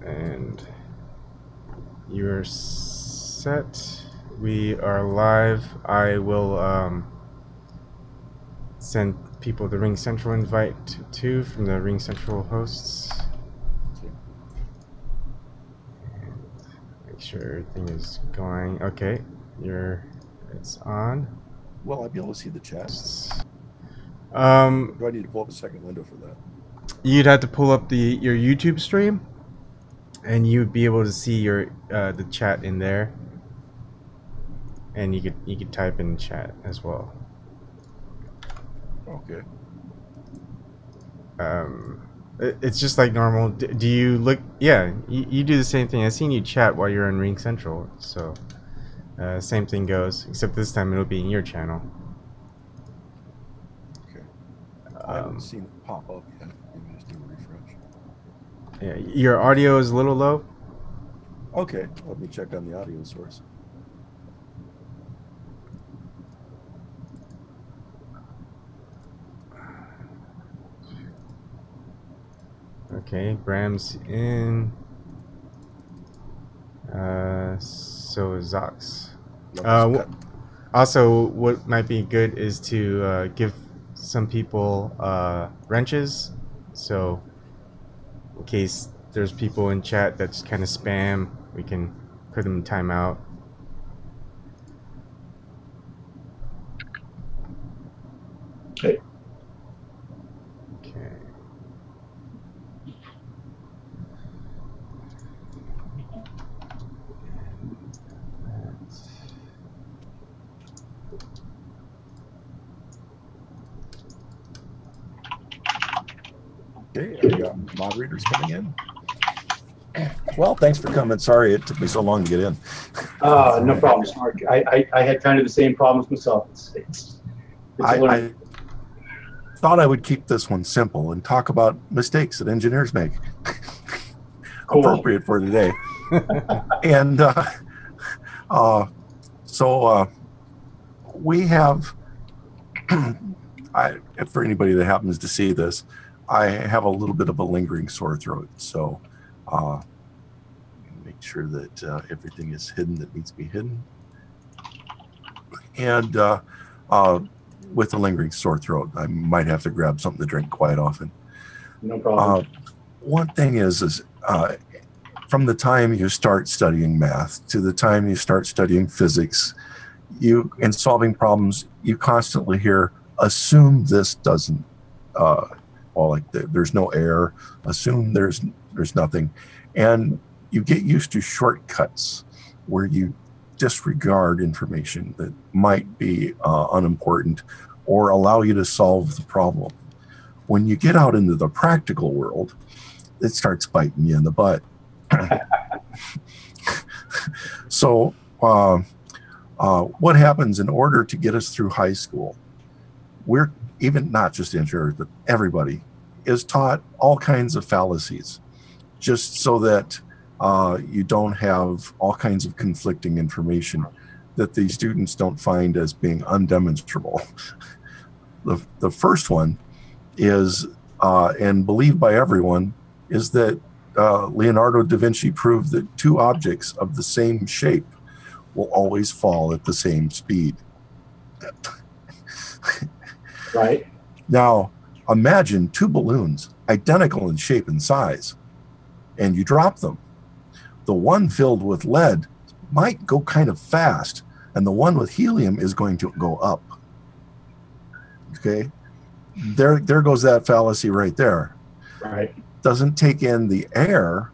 And you're set. We are live. I will send people the RingCentral invite too from the RingCentral hosts. And make sure everything is going. Okay, it's on. Will I be able to see the chat? Do I need to pull up a second window for that? You'd have to pull up your YouTube stream, and you'd be able to see your the chat in there, and you could type in chat as well. Okay. It's just like normal. Do you look? Yeah, you do the same thing. I've seen you chat while you're on RingCentral, so same thing goes, except this time it'll be in your channel. Okay. I haven't seen it pop up yet. Maybe just do a refresh. Yeah, your audio is a little low. Okay, let me check on the audio source. Okay, Bram's in. So is Zox. Also, what might be good is to give some people wrenches. So, in case there's people in chat that's kind of spam, we can put them in timeout. Okay. Okay. Okay, I got moderators coming in. Well, thanks for coming. Sorry it took me so long to get in. No problem, Snork. I had kind of the same problems myself. I thought I would keep this one simple and talk about mistakes that engineers make. Cool. Appropriate for today. And so we have, for anybody that happens to see this, I have a little bit of a lingering sore throat. So make sure that everything is hidden that needs to be hidden. And with a lingering sore throat, I might have to grab something to drink quite often. No problem. One thing is from the time you start studying math to the time you start studying physics, in solving problems, you constantly hear, assume this doesn't, there's no error, assume there's nothing. And you get used to shortcuts where you disregard information that might be unimportant or allow you to solve the problem. When you get out into the practical world, it starts biting you in the butt. So what happens in order to get us through high school? We're even not just engineers, but everybody is taught all kinds of fallacies just so that you don't have all kinds of conflicting information that the students don't find as being undemonstrable. The first one is, and believed by everyone, is that Leonardo da Vinci proved that two objects of the same shape will always fall at the same speed. Right. Now, imagine two balloons, identical in shape and size, and you drop them. The one filled with lead might go kind of fast, and the one with helium is going to go up. Okay? There goes that fallacy right there. Right. Doesn't take in the air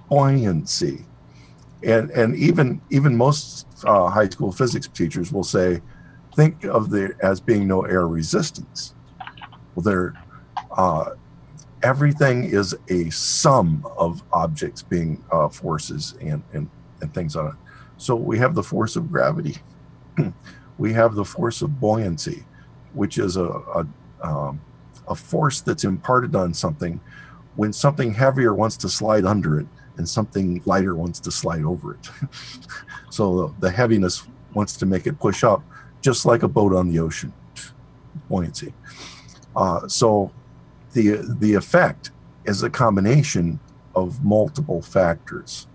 buoyancy. And even most high school physics teachers will say, think of as being no air resistance. Well, everything is a sum of objects being forces and things on it. So we have the force of gravity. We have the force of buoyancy, which is a force that's imparted on something when something heavier wants to slide under it and something lighter wants to slide over it. So the heaviness wants to make it push up, just like a boat on the ocean. Buoyancy. So the effect is a combination of multiple factors.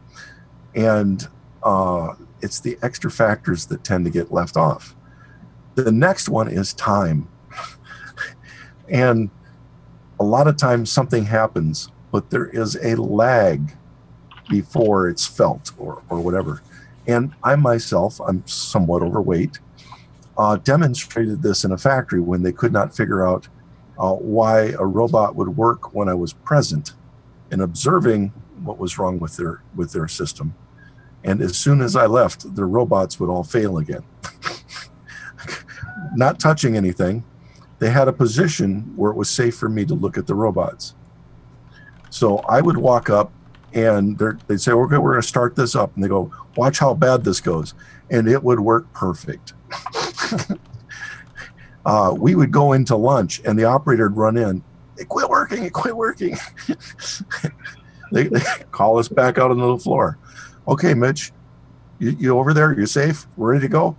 And it's the extra factors that tend to get left off. The next one is time. And a lot of times something happens, but there is a lag before it's felt or whatever. And I myself, I'm somewhat overweight, demonstrated this in a factory when they could not figure out why a robot would work when I was present and observing what was wrong with their system. And as soon as I left, the robots would all fail again. Not touching anything. They had a position where it was safe for me to look at the robots. So I would walk up and they'd say, okay, we're going to start this up. And they go, watch how bad this goes. And it would work perfect. We would go into lunch and the operator would run in. It quit working. It quit working. They call us back out on the floor. Okay, Mitch, you over there? You're safe? We're ready to go?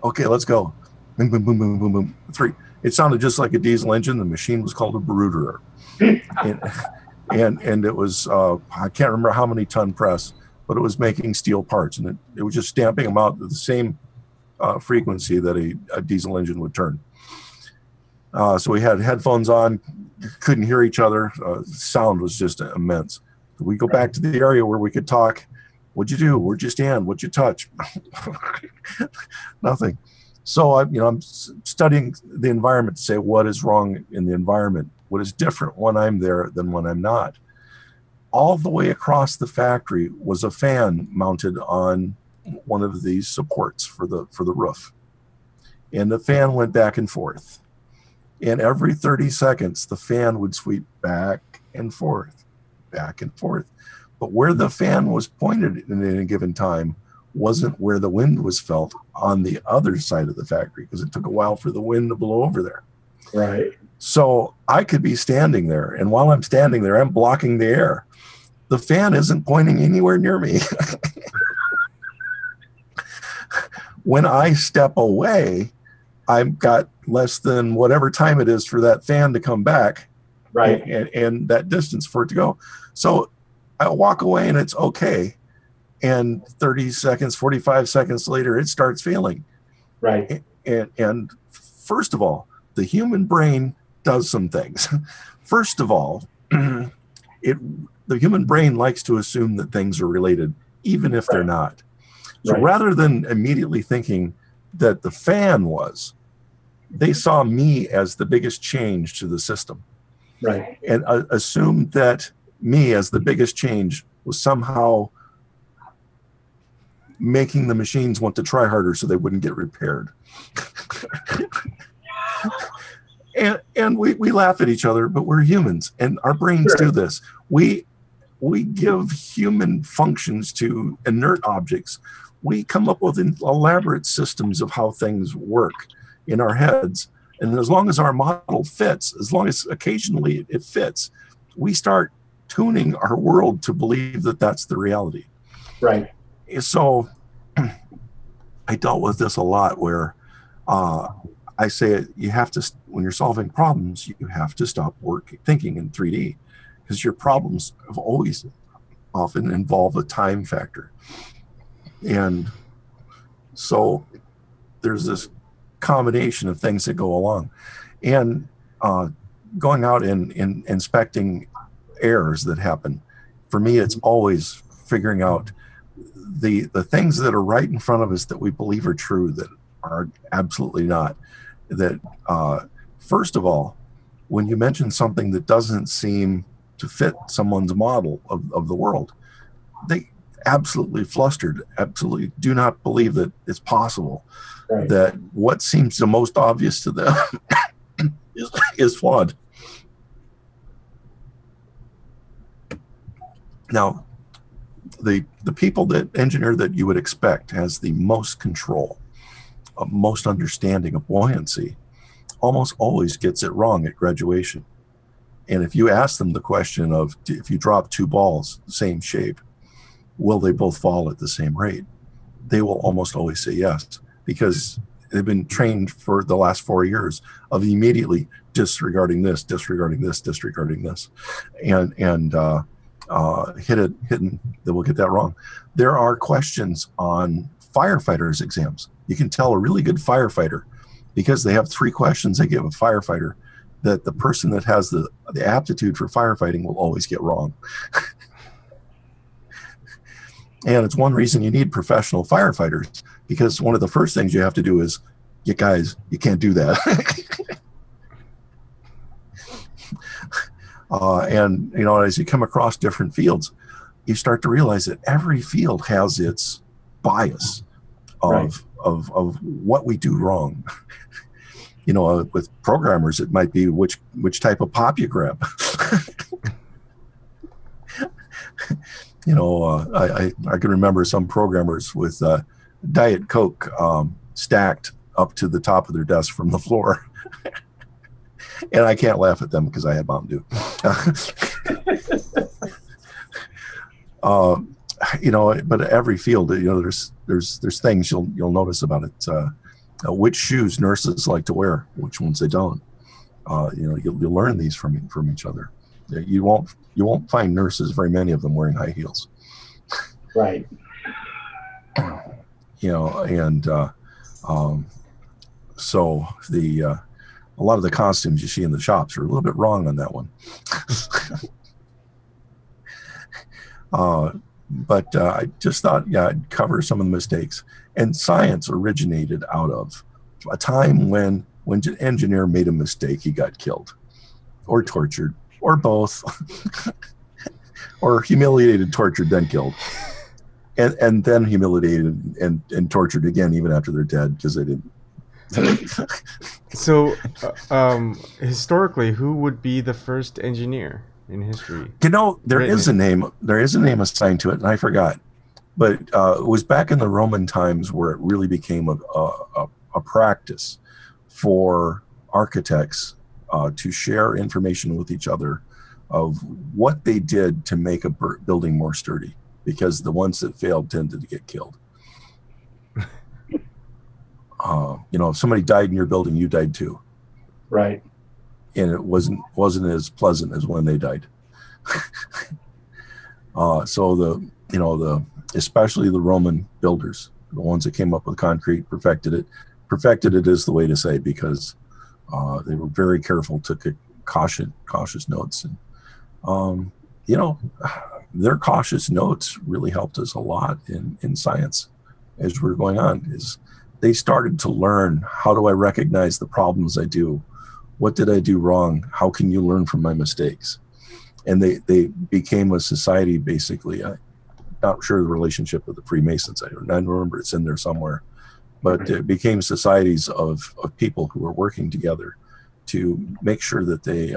Okay, let's go. Boom, boom, boom, boom, boom, boom. 3. It sounded just like a diesel engine. The machine was called a Brooderer. And it was, I can't remember how many ton press, but it was making steel parts. And it was just stamping them out at the same frequency that a diesel engine would turn. So we had headphones on, couldn't hear each other. Sound was just immense. We go back to the area where we could talk. What'd you do? Where'd you stand? What'd you touch? Nothing. So I'm studying the environment to say what is wrong in the environment, what is different when I'm there than when I'm not. All the way across the factory was a fan mounted on one of these supports for the roof, and the fan went back and forth. And every 30 seconds, the fan would sweep back and forth, back and forth. But where the fan was pointed in any given time wasn't where the wind was felt on the other side of the factory, because it took a while for the wind to blow over there. Right. So I could be standing there, and while I'm standing there, I'm blocking the air. The fan isn't pointing anywhere near me. When I step away, I've got less than whatever time it is for that fan to come back. Right. And that distance for it to go. So I walk away and it's okay. And 30 seconds, 45 seconds later, it starts failing. Right. And first of all, the human brain does some things. First of all, the human brain likes to assume that things are related, even if they're not. So rather than immediately thinking that the fan was, they saw me as the biggest change to the system. Right. And assumed that me as the biggest change was somehow making the machines want to try harder so they wouldn't get repaired. and we laugh at each other, but we're humans and our brains do this. We give human functions to inert objects. We come up with elaborate systems of how things work in our heads. And as long as our model fits, as long as occasionally it fits, we start tuning our world to believe that that's the reality. Right. So I dealt with this a lot where I say you have to, when you're solving problems, you have to stop thinking in 3D, because your problems have always often involve a time factor. And so there's this combination of things that go along. And going out and inspecting errors that happen, for me, it's always figuring out the things that are right in front of us that we believe are true that are absolutely not. That first of all, when you mention something that doesn't seem to fit someone's model of the world, they absolutely flustered, absolutely do not believe that it's possible, that what seems the most obvious to them is flawed. Now, the people that engineer that you would expect has the most control, most understanding of buoyancy, almost always gets it wrong at graduation. And if you ask them the question of, if you drop two balls the same shape, will they both fall at the same rate? They will almost always say yes, because they've been trained for the last 4 years of immediately disregarding this, disregarding this, disregarding this. And hidden that will get that wrong. There are questions on firefighters exams. You can tell a really good firefighter because they have 3 questions they give a firefighter that the person that has the aptitude for firefighting will always get wrong. And it's one reason you need professional firefighters, because one of the first things you have to do is, you guys, you can't do that. And, you know, as you come across different fields, you start to realize that every field has its bias of what we do wrong. You know, with programmers, it might be which type of pop you grab. You know, I can remember some programmers with Diet Coke stacked up to the top of their desk from the floor. And I can't laugh at them because I had Mountain Dew. You know, but every field, you know, there's things you'll notice about it. Which shoes nurses like to wear, which ones they don't. You know, you'll learn these from each other. You won't find nurses, very many of them, wearing high heels. Right. You know, and so a lot of the costumes you see in the shops are a little bit wrong on that one. But I just thought, yeah, I'd cover some of the mistakes. And science originated out of a time when an engineer made a mistake, he got killed or tortured or both, or humiliated, tortured, then killed. And then humiliated and tortured again, even after they're dead, because they didn't. So, historically, who would be the first engineer in history? You know, there is a name assigned to it, and I forgot. But it was back in the Roman times where it really became a practice for architects to share information with each other of what they did to make a building more sturdy, because the ones that failed tended to get killed. You know, if somebody died in your building, you died too. Right. And it wasn't as pleasant as when they died. So especially the Roman builders, the ones that came up with concrete, perfected it. Perfected it is the way to say, because they were very careful, took cautious notes. And, you know, their cautious notes really helped us a lot in science as we're going on. Is they started to learn, how do I recognize the problems I do? What did I do wrong? How can you learn from my mistakes? And they became a society, basically. I'm not sure the relationship with the Freemasons. I remember it's in there somewhere. But it became societies of people who were working together to make sure that they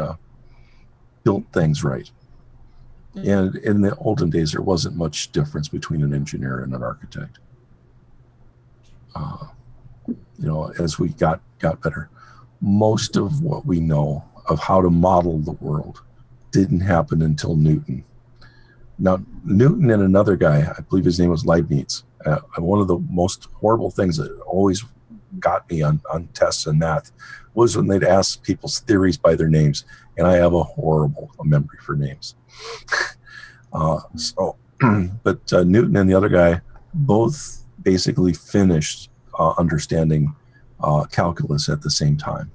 built things right. And in the olden days, there wasn't much difference between an engineer and an architect. You know, as we got better, most of what we know of how to model the world didn't happen until Newton. Now, Newton and another guy, I believe his name was Leibniz. One of the most horrible things that always got me on tests in math was when they'd ask people's theories by their names, and I have a horrible memory for names. But Newton and the other guy both basically finished understanding calculus at the same time.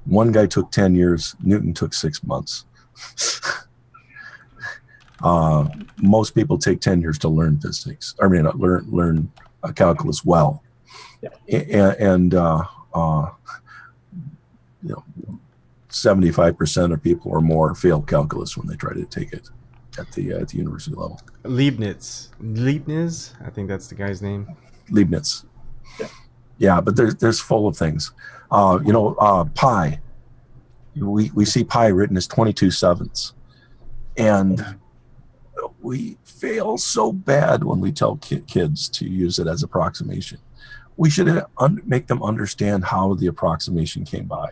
One guy took 10 years, Newton took 6 months. Most people take 10 years to learn physics. I mean, learn calculus well. Yeah. And you know, 75% of people or more fail calculus when they try to take it at the university level. Leibniz, I think that's the guy's name. Leibniz. Yeah, but there's full of things. You know, pi. We see pi written as 22 sevenths, and we fail so bad when we tell kids to use it as approximation. We should make them understand how the approximation came by.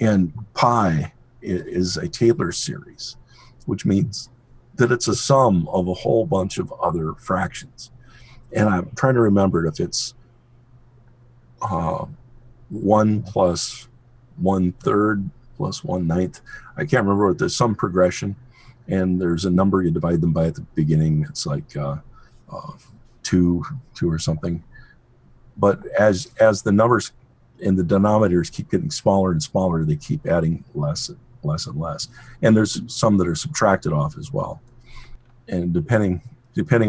And pi is a Taylor series, which means that it's a sum of a whole bunch of other fractions. And I'm trying to remember if it's 1 plus 1/3 plus 1/9. I can't remember what there's some progression. and there's a number, you divide them by at the beginning. It's like two or something. But as the numbers in the denominators keep getting smaller and smaller, they keep adding less and less. And there's some that are subtracted off as well. And depending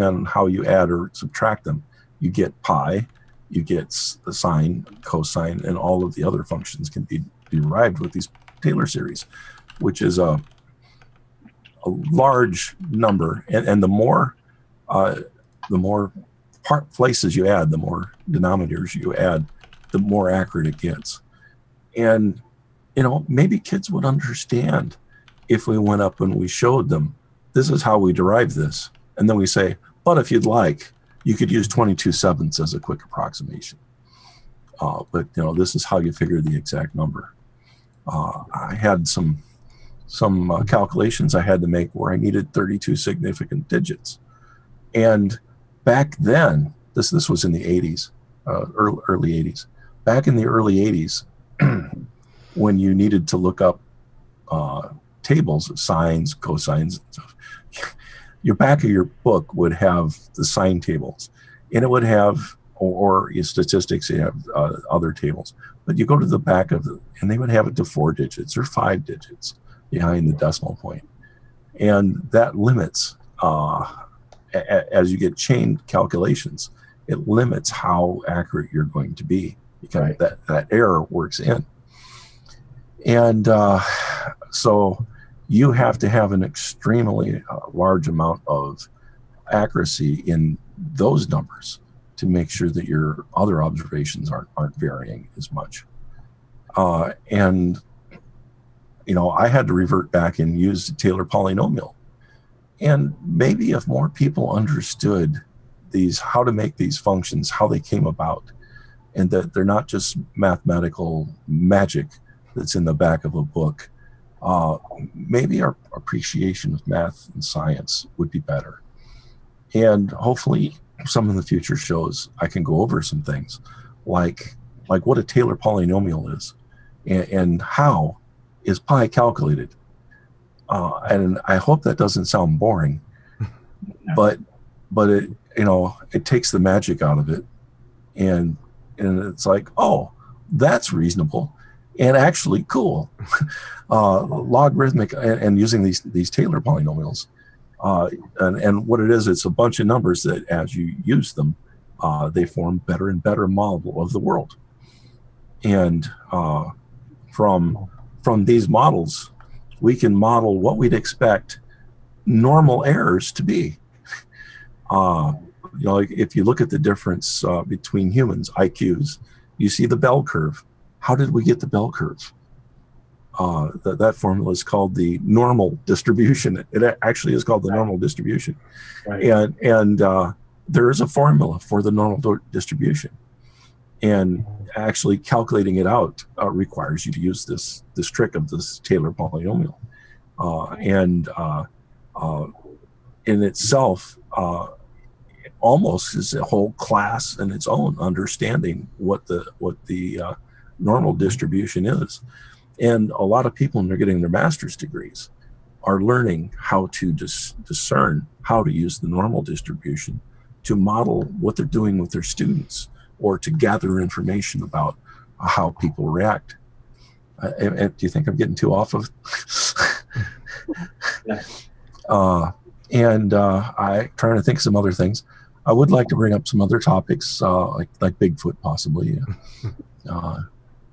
on how you add or subtract them, you get pi, you get the sine, cosine, and all of the other functions can be derived with these Taylor series, which is a large number. And the more places you add, the more denominators you add, the more accurate it gets. And, maybe kids would understand if we went up and we showed them, this is how we derive this. And then we say, but if you'd like, you could use 22/7 as a quick approximation. But this is how you figure the exact number. I had some calculations I had to make where I needed 32 significant digits. And back then, this was in the 80s, early 80s. Back in the early 80s, when you needed to look up tables of sines, cosines, and stuff, your back of your book would have the sine tables, and it would have, or your statistics, you have other tables. But you go to the back of it, and they would have it to 4 digits or 5 digits behind the decimal point. And that limits, as you get chained calculations, it limits how accurate you're going to be, because that error works in. And so you have to have an extremely large amount of accuracy in those numbers to make sure that your other observations aren't varying as much. And I had to revert back and use the Taylor polynomial. And maybe if more people understood how to make these functions, how they came about, and that they're not just mathematical magic that's in the back of a book, maybe our appreciation of math and science would be better. And hopefully some of the future shows I can go over some things like what a Taylor polynomial is, and how is pi calculated. And I hope that doesn't sound boring, but it takes the magic out of it, and it's like, oh, that's reasonable and actually cool. Logarithmic and using these Taylor polynomials, and what it is, it's a bunch of numbers that as you use them, they form better and better model of the world. And from these models, we can model what we'd expect normal errors to be. If you look at the difference between humans, IQs, you see the bell curve. How did we get the bell curve? That formula is called the normal distribution. It actually is called the normal distribution. Right. And there is a formula for the normal distribution. And actually calculating it out requires you to use this trick of this Taylor polynomial. In itself, almost is a whole class in its own, understanding what the normal distribution is. And a lot of people, when they're getting their master's degrees, are learning how to discern how to use the normal distribution to model what they're doing with their students, or to gather information about how people react. Do you think I'm getting too off of? I'm trying to think of some other things. I would like to bring up some other topics, like Bigfoot, possibly.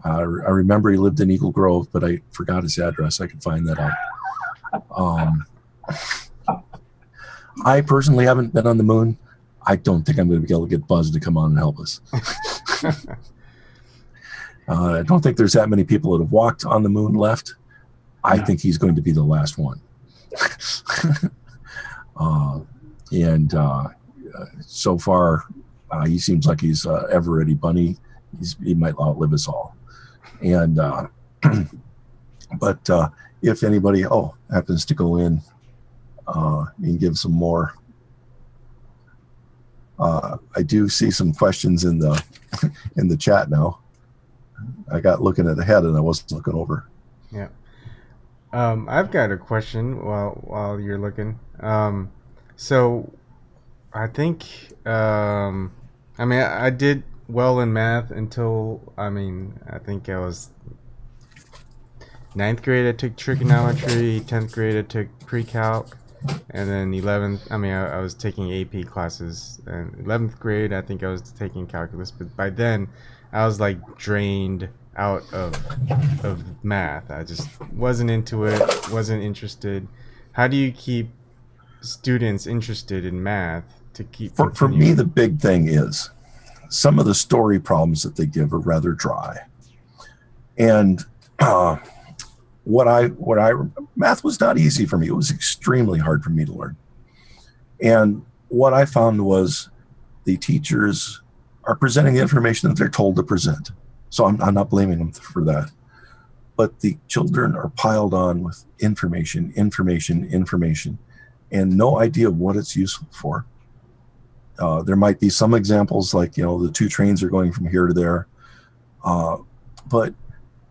I remember he lived in Eagle Grove, but I forgot his address. I could find that out. I personally haven't been on the moon. I don't think I'm going to be able to get Buzz to come on and help us. I don't think there's that many people that have walked on the moon left. I think he's going to be the last one. So far, he seems like he's ever ready bunny. He might outlive us all. And but if anybody happens to go in and give some more, I do see some questions in the chat now. I got looking at the head and I wasn't looking over. Yeah. I've got a question while you're looking. So I think I mean I did well in math until I think I was ninth grade. I took trigonometry. 10th grade I took pre-calc, and then 11th. I was taking AP classes. And 11th grade I think I was taking calculus. But by then, I was like drained out of math. I just wasn't into it. Wasn't interested. How do you keep students interested in math to keep For me, continuing? the big thing is some of the story problems that they give are rather dry. And math was not easy for me. It was extremely hard for me to learn. And what I found was the teachers are presenting the information that they're told to present. So I'm not blaming them for that. But the children are piled on with information, and no idea of what it's useful for. There might be some examples like, the two trains are going from here to there. But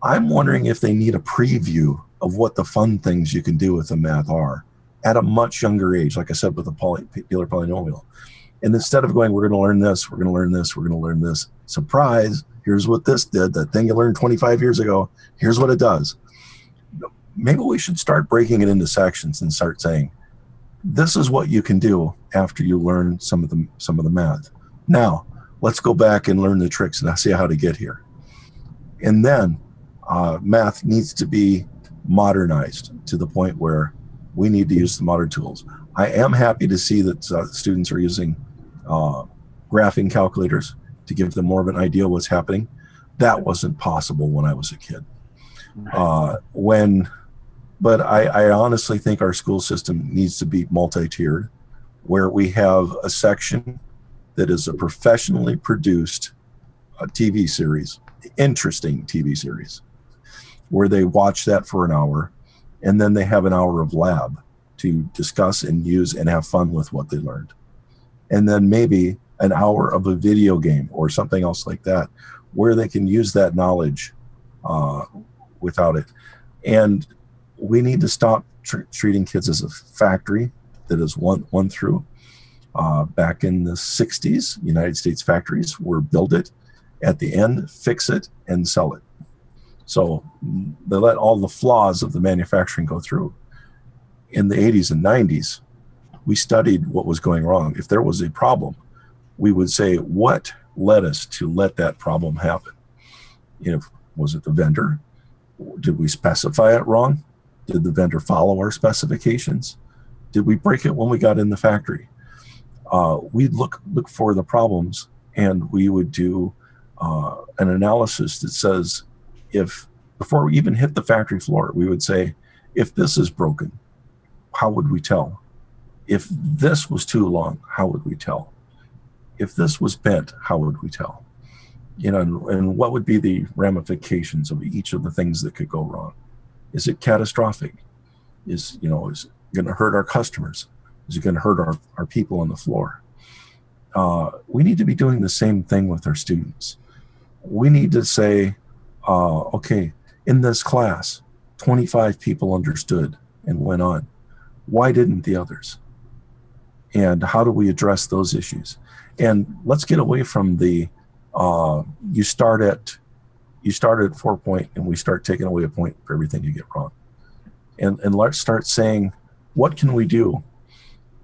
I'm wondering if they need a preview of what the fun things you can do with the math are at a much younger age, like I said, with the Euler polynomial. And instead of going, we're going to learn this, we're going to learn this, we're going to learn this, surprise, here's what this did, that thing you learned 25 years ago, here's what it does. Maybe we should start breaking it into sections and start saying, this is what you can do after you learn some of the math. Now, let's go back and learn the tricks and see how to get here. And then math needs to be modernized to the point where we need to use the modern tools. I am happy to see that students are using graphing calculators to give them more of an idea of what's happening. That wasn't possible when I was a kid. But I honestly think our school system needs to be multi-tiered, where we have a section that is a professionally produced TV series, interesting TV series, where they watch that for an hour, and then they have an hour of lab to discuss and use and have fun with what they learned. And then maybe an hour of a video game or something else like that, where they can use that knowledge without it. And we need to stop treating kids as a factory that is one through. Back in the 60s, United States factories were build it, at the end, fix it, and sell it. So they let all the flaws of the manufacturing go through. In the 80s and 90s, we studied what was going wrong. If there was a problem, we would say, what led us to let that problem happen? Was it the vendor? Did we specify it wrong? Did the vendor follow our specifications? Did we break it when we got in the factory? We'd look for the problems, and we would do an analysis that says, if before we even hit the factory floor, we would say, if this is broken, how would we tell? If this was too long, how would we tell? If this was bent, how would we tell? And what would be the ramifications of each of the things that could go wrong? Is it catastrophic? Is it going to hurt our customers? Is it going to hurt our people on the floor? We need to be doing the same thing with our students. We need to say, okay, in this class, 25 people understood and went on. Why didn't the others? And how do we address those issues? And let's get away from the you start at 4 point and we start taking away a point for everything you get wrong. And let's start saying, what can we do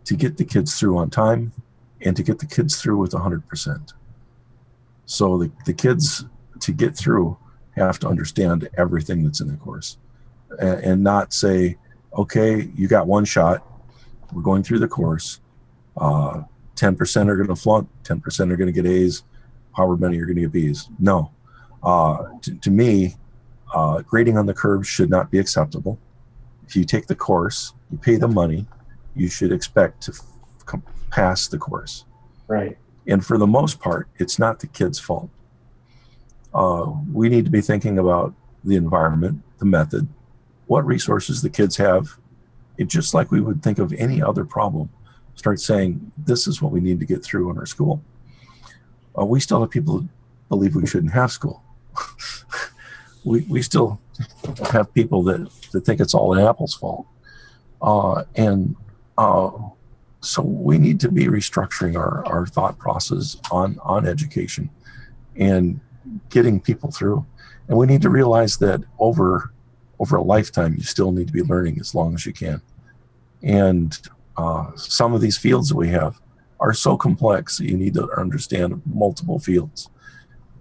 to get the kids through on time and to get the kids through with 100%? So the kids, to get through, have to understand everything that's in the course and not say, okay, you got one shot, we're going through the course, 10% are going to flunk, 10% are going to get A's, however many are going to get B's. No. To me, grading on the curve should not be acceptable. If you take the course, you pay the money, you should expect to pass the course. Right. And for the most part, it's not the kid's fault. We need to be thinking about the environment, the method, what resources the kids have. It's just like we would think of any other problem. Start saying, this is what we need to get through in our school. We still have people who believe we shouldn't have school. we still have people that think it's all Apple's fault. So we need to be restructuring our thought process on education and getting people through. And we need to realize that over a lifetime, you still need to be learning as long as you can. And some of these fields that we have are so complex that you need to understand multiple fields.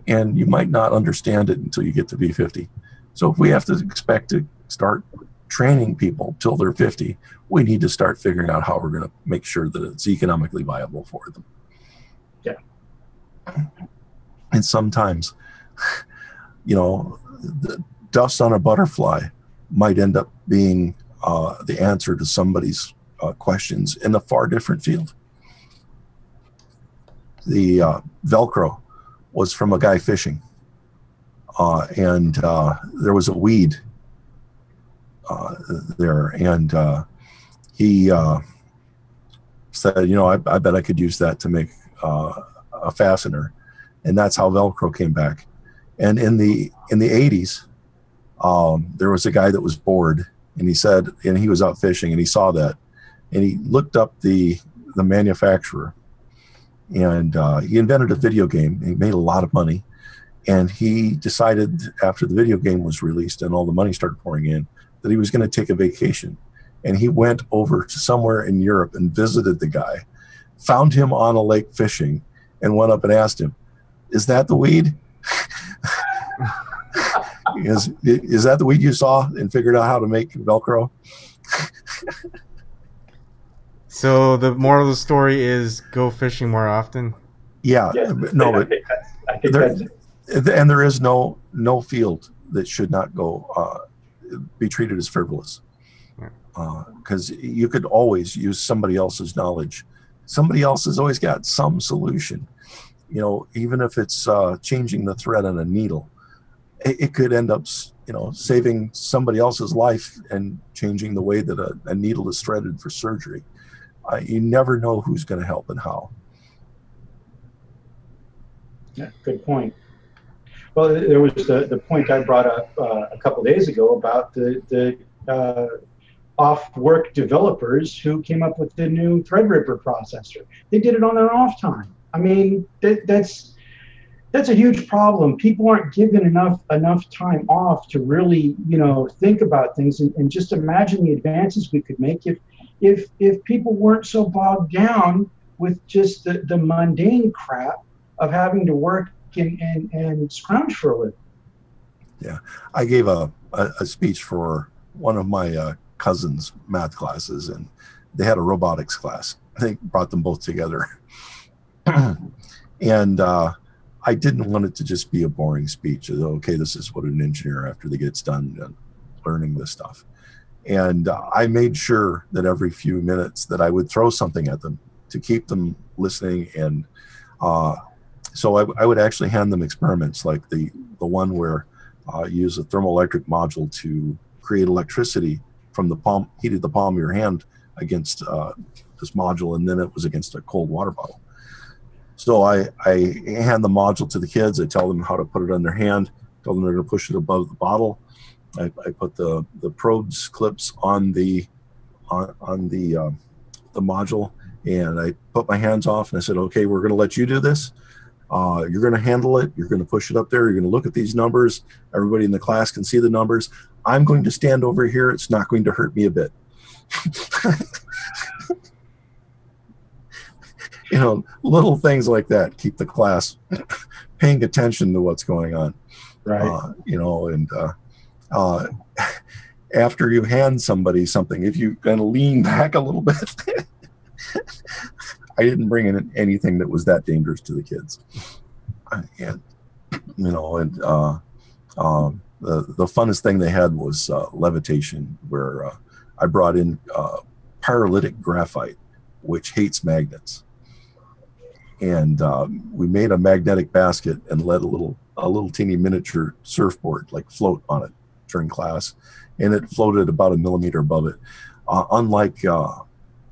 And you might not understand it until you get to be 50. So if we have to expect to start training people till they're 50, we need to start figuring out how we're going to make sure that it's economically viable for them. Yeah. And sometimes, the dust on a butterfly might end up being the answer to somebody's questions in a far different field. The Velcro was from a guy fishing, and there was a weed there, and he said, I bet I could use that to make a fastener, and that's how Velcro came back. And in the 80s, there was a guy that was bored, and he was out fishing, and he saw that, and he looked up the manufacturer, and he invented a video game. He made a lot of money, and he decided after the video game was released and all the money started pouring in that he was going to take a vacation. And he went over to somewhere in Europe and visited the guy, found him on a lake fishing, and went up and asked him, "Is that the weed? Is that the weed you saw and figured out how to make Velcro?" So the moral of the story is go fishing more often. Yeah, Yes, no, but I think that's and there is no field that should not be treated as frivolous, because you could always use somebody else's knowledge. Somebody else has always got some solution. Even if it's changing the thread on a needle, it could end up, saving somebody else's life and changing the way that a needle is threaded for surgery. You never know who's going to help and how. Yeah, good point. Well, there was the point I brought up a couple days ago about the off-work developers who came up with the new Threadripper processor. They did it on their off time. I mean, that's a huge problem. People aren't given enough time off to really, think about things and just imagine the advances we could make if people weren't so bogged down with just the mundane crap of having to work and scrounge for a living. Yeah, I gave a speech for one of my cousins' math classes, and they had a robotics class. They brought them both together. And I didn't want it to just be a boring speech. Okay, this is what an engineer after they gets done learning this stuff. And I made sure that every few minutes that I would throw something at them to keep them listening. And so I would actually hand them experiments like the one where you use a thermoelectric module to create electricity from heat of the palm of your hand against this module, and then it was against a cold water bottle. So I hand the module to the kids. I tell them how to put it on their hand, tell them they're going to push it above the bottle. I put the probes clips on the module, and I put my hands off, and I said, okay, we're going to let you do this. You're going to handle it. You're going to push it up there. You're going to look at these numbers. Everybody in the class can see the numbers. I'm going to stand over here. It's not going to hurt me a bit. Little things like that keep the class paying attention to what's going on. Right. After you hand somebody something, if you kind of lean back a little bit, I didn't bring in anything that was that dangerous to the kids. The funnest thing they had was levitation, where I brought in pyrolytic graphite, which hates magnets. And we made a magnetic basket and let a little teeny miniature surfboard float on it during class, and it floated about 1 millimeter above it. Unlike a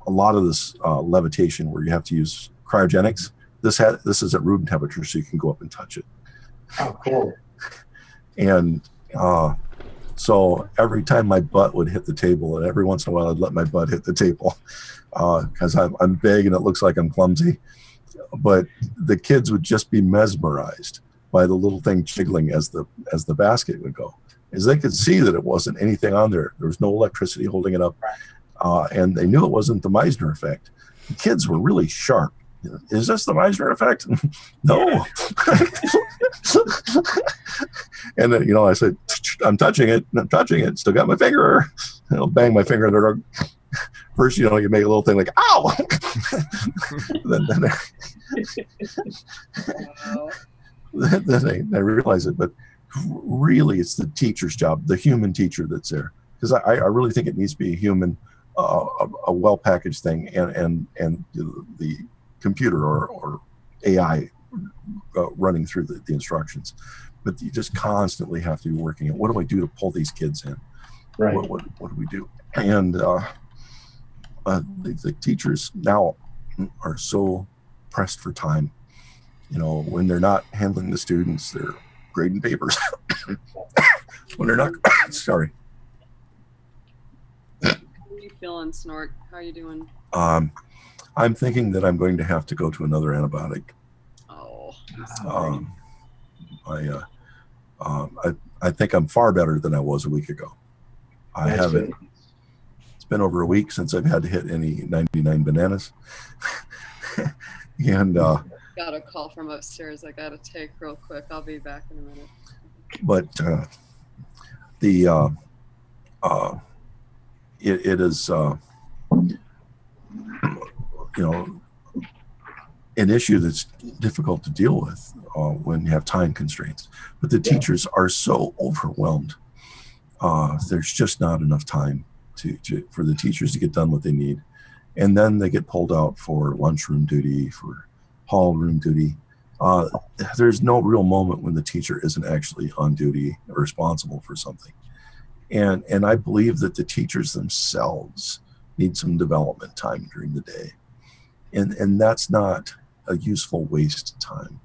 lot of this levitation where you have to use cryogenics, this is at room temperature, so you can go up and touch it. Oh, cool. And So every time my butt would hit the table, and every once in a while I'd let my butt hit the table because I'm big and it looks like I'm clumsy. But the kids would just be mesmerized by the little thing jiggling as the basket would go, as they could see that it wasn't anything on there. There was no electricity holding it up, and they knew it wasn't the Meissner effect. The kids were really sharp. Is this the Meissner effect? No. And then, I said, I'm touching it. Still got my finger. I'll bang my finger in the rug. First, you make a little thing like, ow. then I realize it. But really, it's the teacher's job, the human teacher that's there. Because I really think it needs to be a human, a well-packaged thing, and the computer or AI running through the instructions. But you just constantly have to be working at, what do I do to pull these kids in? Right. What do we do? And the teachers now are so pressed for time. When they're not handling the students, they're grading papers. When they're not, sorry. How are you feeling, Snork? How are you doing? I'm thinking that I'm going to have to go to another antibiotic. Oh. I think I'm far better than I was a week ago. I haven't. It's been over a week since I've had to hit any 99 bananas. And got a call from upstairs. I got to take real quick. I'll be back in a minute. But it is an issue that's difficult to deal with when you have time constraints. But the teachers are so overwhelmed. There's just not enough time for the teachers to get done what they need. And then they get pulled out for lunchroom duty, for hall room duty. There's no real moment when the teacher isn't actually on duty or responsible for something. And I believe that the teachers themselves need some development time during the day. And that's not a useful waste of time.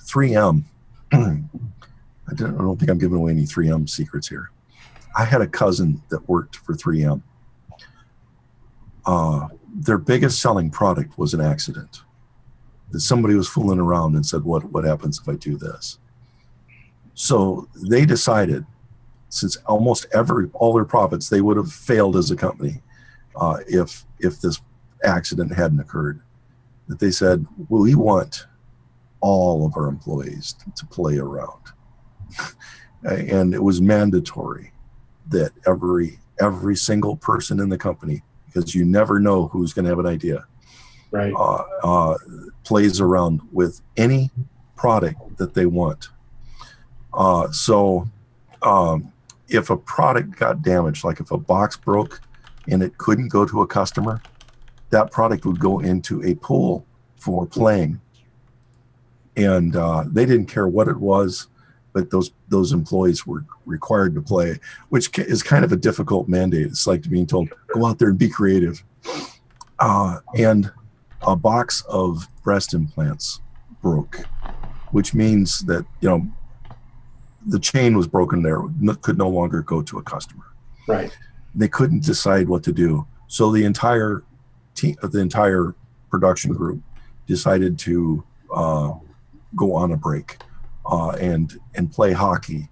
3M, I don't think I'm giving away any 3M secrets here. I had a cousin that worked for 3M. Their biggest selling product was an accident. That somebody was fooling around and said, what happens if I do this? So they decided, since almost all their profits, they would have failed as a company if this accident hadn't occurred, that they said, well, we want all of our employees to play around. And it was mandatory that every single person in the company, because you never know who's going to have an idea, right, plays around with any product that they want. So if a product got damaged, like if a box broke and it couldn't go to a customer, that product would go into a pool for playing. And they didn't care what it was, but those employees were required to play, which is kind of a difficult mandate. It's like being told, go out there and be creative. And a box of breast implants broke, which means that, the chain was broken there, could no longer go to a customer. Right. They couldn't decide what to do. So the entire production group decided to go on a break and play hockey.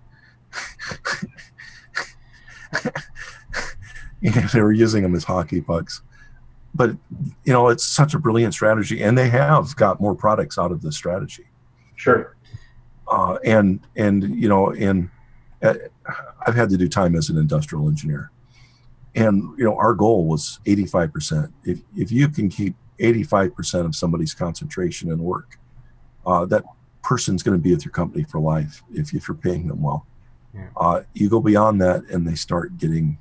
And they were using them as hockey pucks. But, it's such a brilliant strategy, and they have got more products out of this strategy. Sure. And I've had to do time as an industrial engineer. And, our goal was 85%. If you can keep 85% of somebody's concentration and work, that person's going to be with your company for life if you're paying them well. Yeah. You go beyond that and they start getting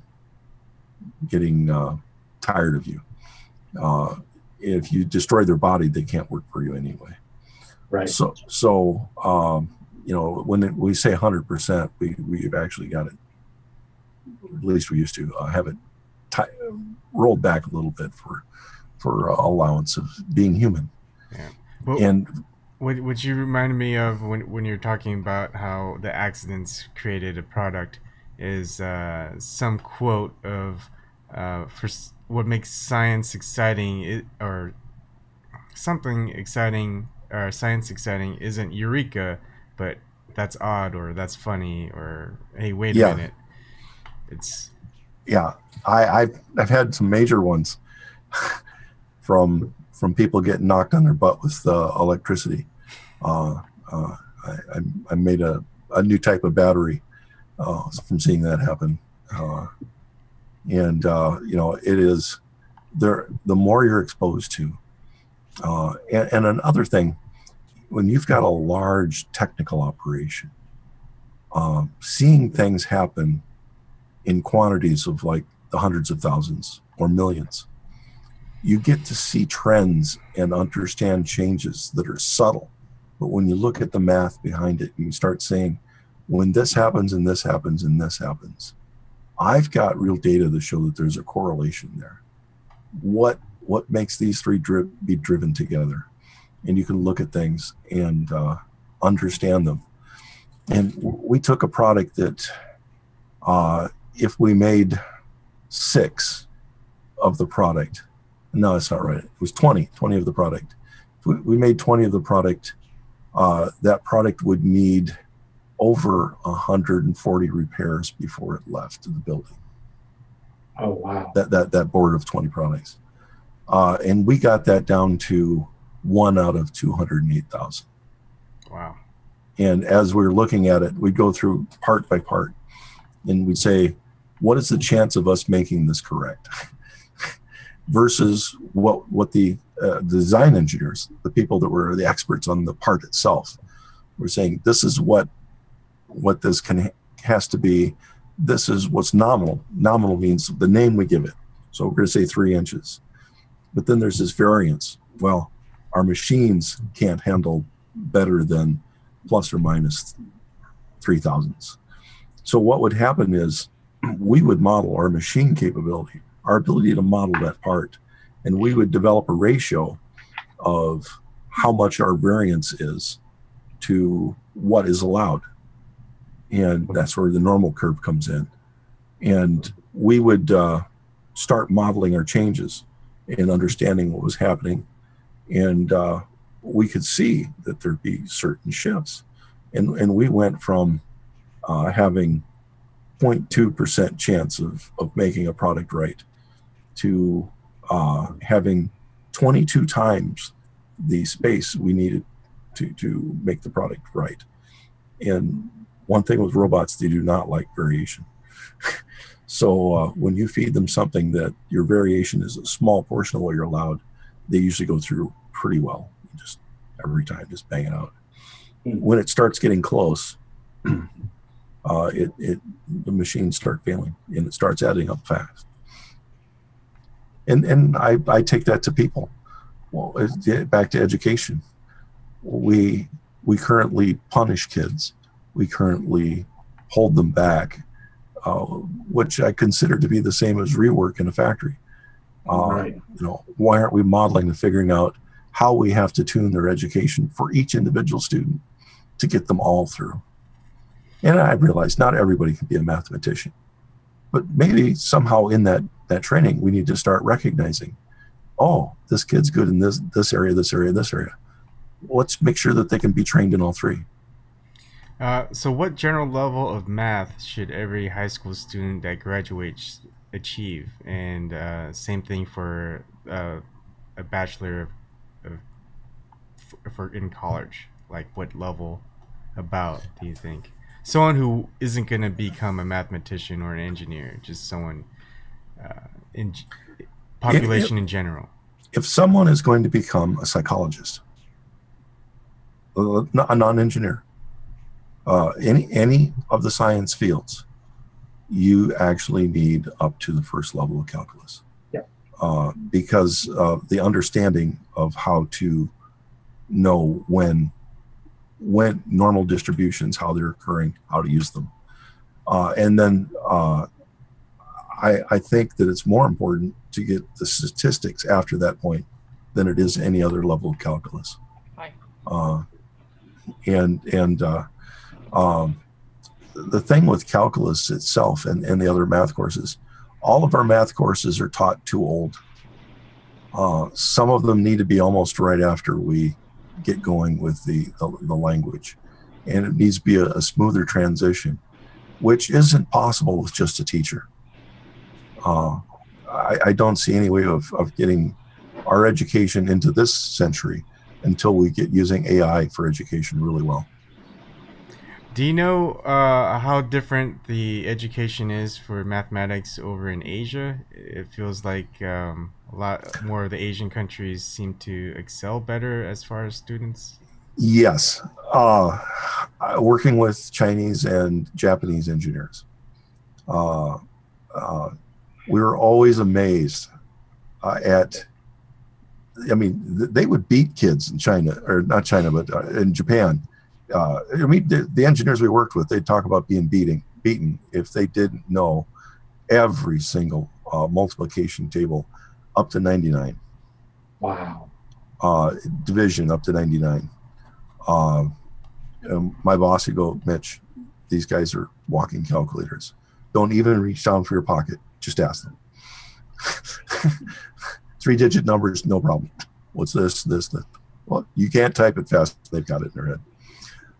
tired of you. If you destroy their body, they can't work for you anyway. Right. So when we say 100%, we've actually got it. At least we used to have it rolled back a little bit for allowance of being human. Yeah. Well, and What you reminded me of when you're talking about how the accidents created a product is some quote of what makes science exciting, or something exciting, or science exciting isn't eureka, but that's odd, or that's funny, or hey, wait a Yeah, minute. It's yeah. I've had some major ones from people getting knocked on their butt with electricity. Uh, uh, I made a new type of battery from seeing that happen. And it is there. The more you're exposed to, and another thing, when you've got a large technical operation, seeing things happen in quantities of like the hundreds of thousands or millions, you get to see trends and understand changes that are subtle. But when you look at the math behind it, you start saying, when this happens and this happens and this happens, I've got real data to show that there's a correlation there. What makes these three be driven together? And you can look at things and understand them. And we took a product that if we made 6 of the product, no, that's not right. It was 20 of the product. If we made 20 of the product, that product would need over 140 repairs before it left the building. Oh, wow. That board of 20 products. And we got that down to 1 out of 208,000. wow. And as we're looking at it, we'd go through part by part and we'd say, what is the chance of us making this correct? Versus what the design engineers, the people that were the experts on the part itself, were saying, this is what this has to be. This is what's nominal. Nominal means the name we give it. So we're going to say 3 inches. But then there's this variance. Well, our machines can't handle better than plus or minus 3 thousandths. So what would happen is we would model our machine capability, our ability to model that part, and we would develop a ratio of how much our variance is to what is allowed. And that's where the normal curve comes in. And we would start modeling our changes and understanding what was happening. And we could see that there'd be certain shifts. And we went from having 0.2% chance of making a product right to having 22 times the space we needed to make the product right. And one thing with robots, they do not like variation. So when you feed them something that your variation is a small portion of what you're allowed, they usually go through pretty well. Just every time, just bang it out. When it starts getting close, the machines start failing and it starts adding up fast. And I take that to people. Well, back to education. We currently punish kids. We currently hold them back, which I consider to be the same as rework in a factory. Right. Why aren't we modeling and figuring out how we have to tune their education for each individual student to get them all through? And I realize not everybody can be a mathematician, but maybe somehow in that training, we need to start recognizing, oh, this kid's good in this area, this area, this area. Let's make sure that they can be trained in all 3. So what general level of math should every high school student that graduates achieve? And same thing for a bachelor for in college. Like what level about do you think? Someone who isn't going to become a mathematician or an engineer, just someone in population in general. If someone is going to become a psychologist, a non-engineer, any of the science fields, you actually need up to the first level of calculus. Yeah. Because of the understanding of how to know when normal distributions, how they're occurring, how to use them. And then I think that it's more important to get the statistics after that point than it is any other level of calculus. Hi. Uh, and um, the thing with calculus itself and the other math courses, all of our math courses are taught too old. Some of them need to be almost right after we get going with the language, and it needs to be a smoother transition, which isn't possible with just a teacher. I don't see any way of getting our education into this century until we get using AI for education really well. Do you know how different the education is for mathematics over in Asia? It feels like a lot more of the Asian countries seem to excel better as far as students. Yes. Working with Chinese and Japanese engineers, uh, uh, we were always amazed at, I mean, they would beat kids in China, or not China, but in Japan. I mean, the engineers we worked with, they'd talk about being beaten if they didn't know every single multiplication table up to 99. Wow. Division up to 99. My boss would go, Mitch, these guys are walking calculators. Don't even reach down for your pocket. Just ask them. 3-digit numbers, no problem. What's this, this? Well, you can't type it fast. They've got it in their head.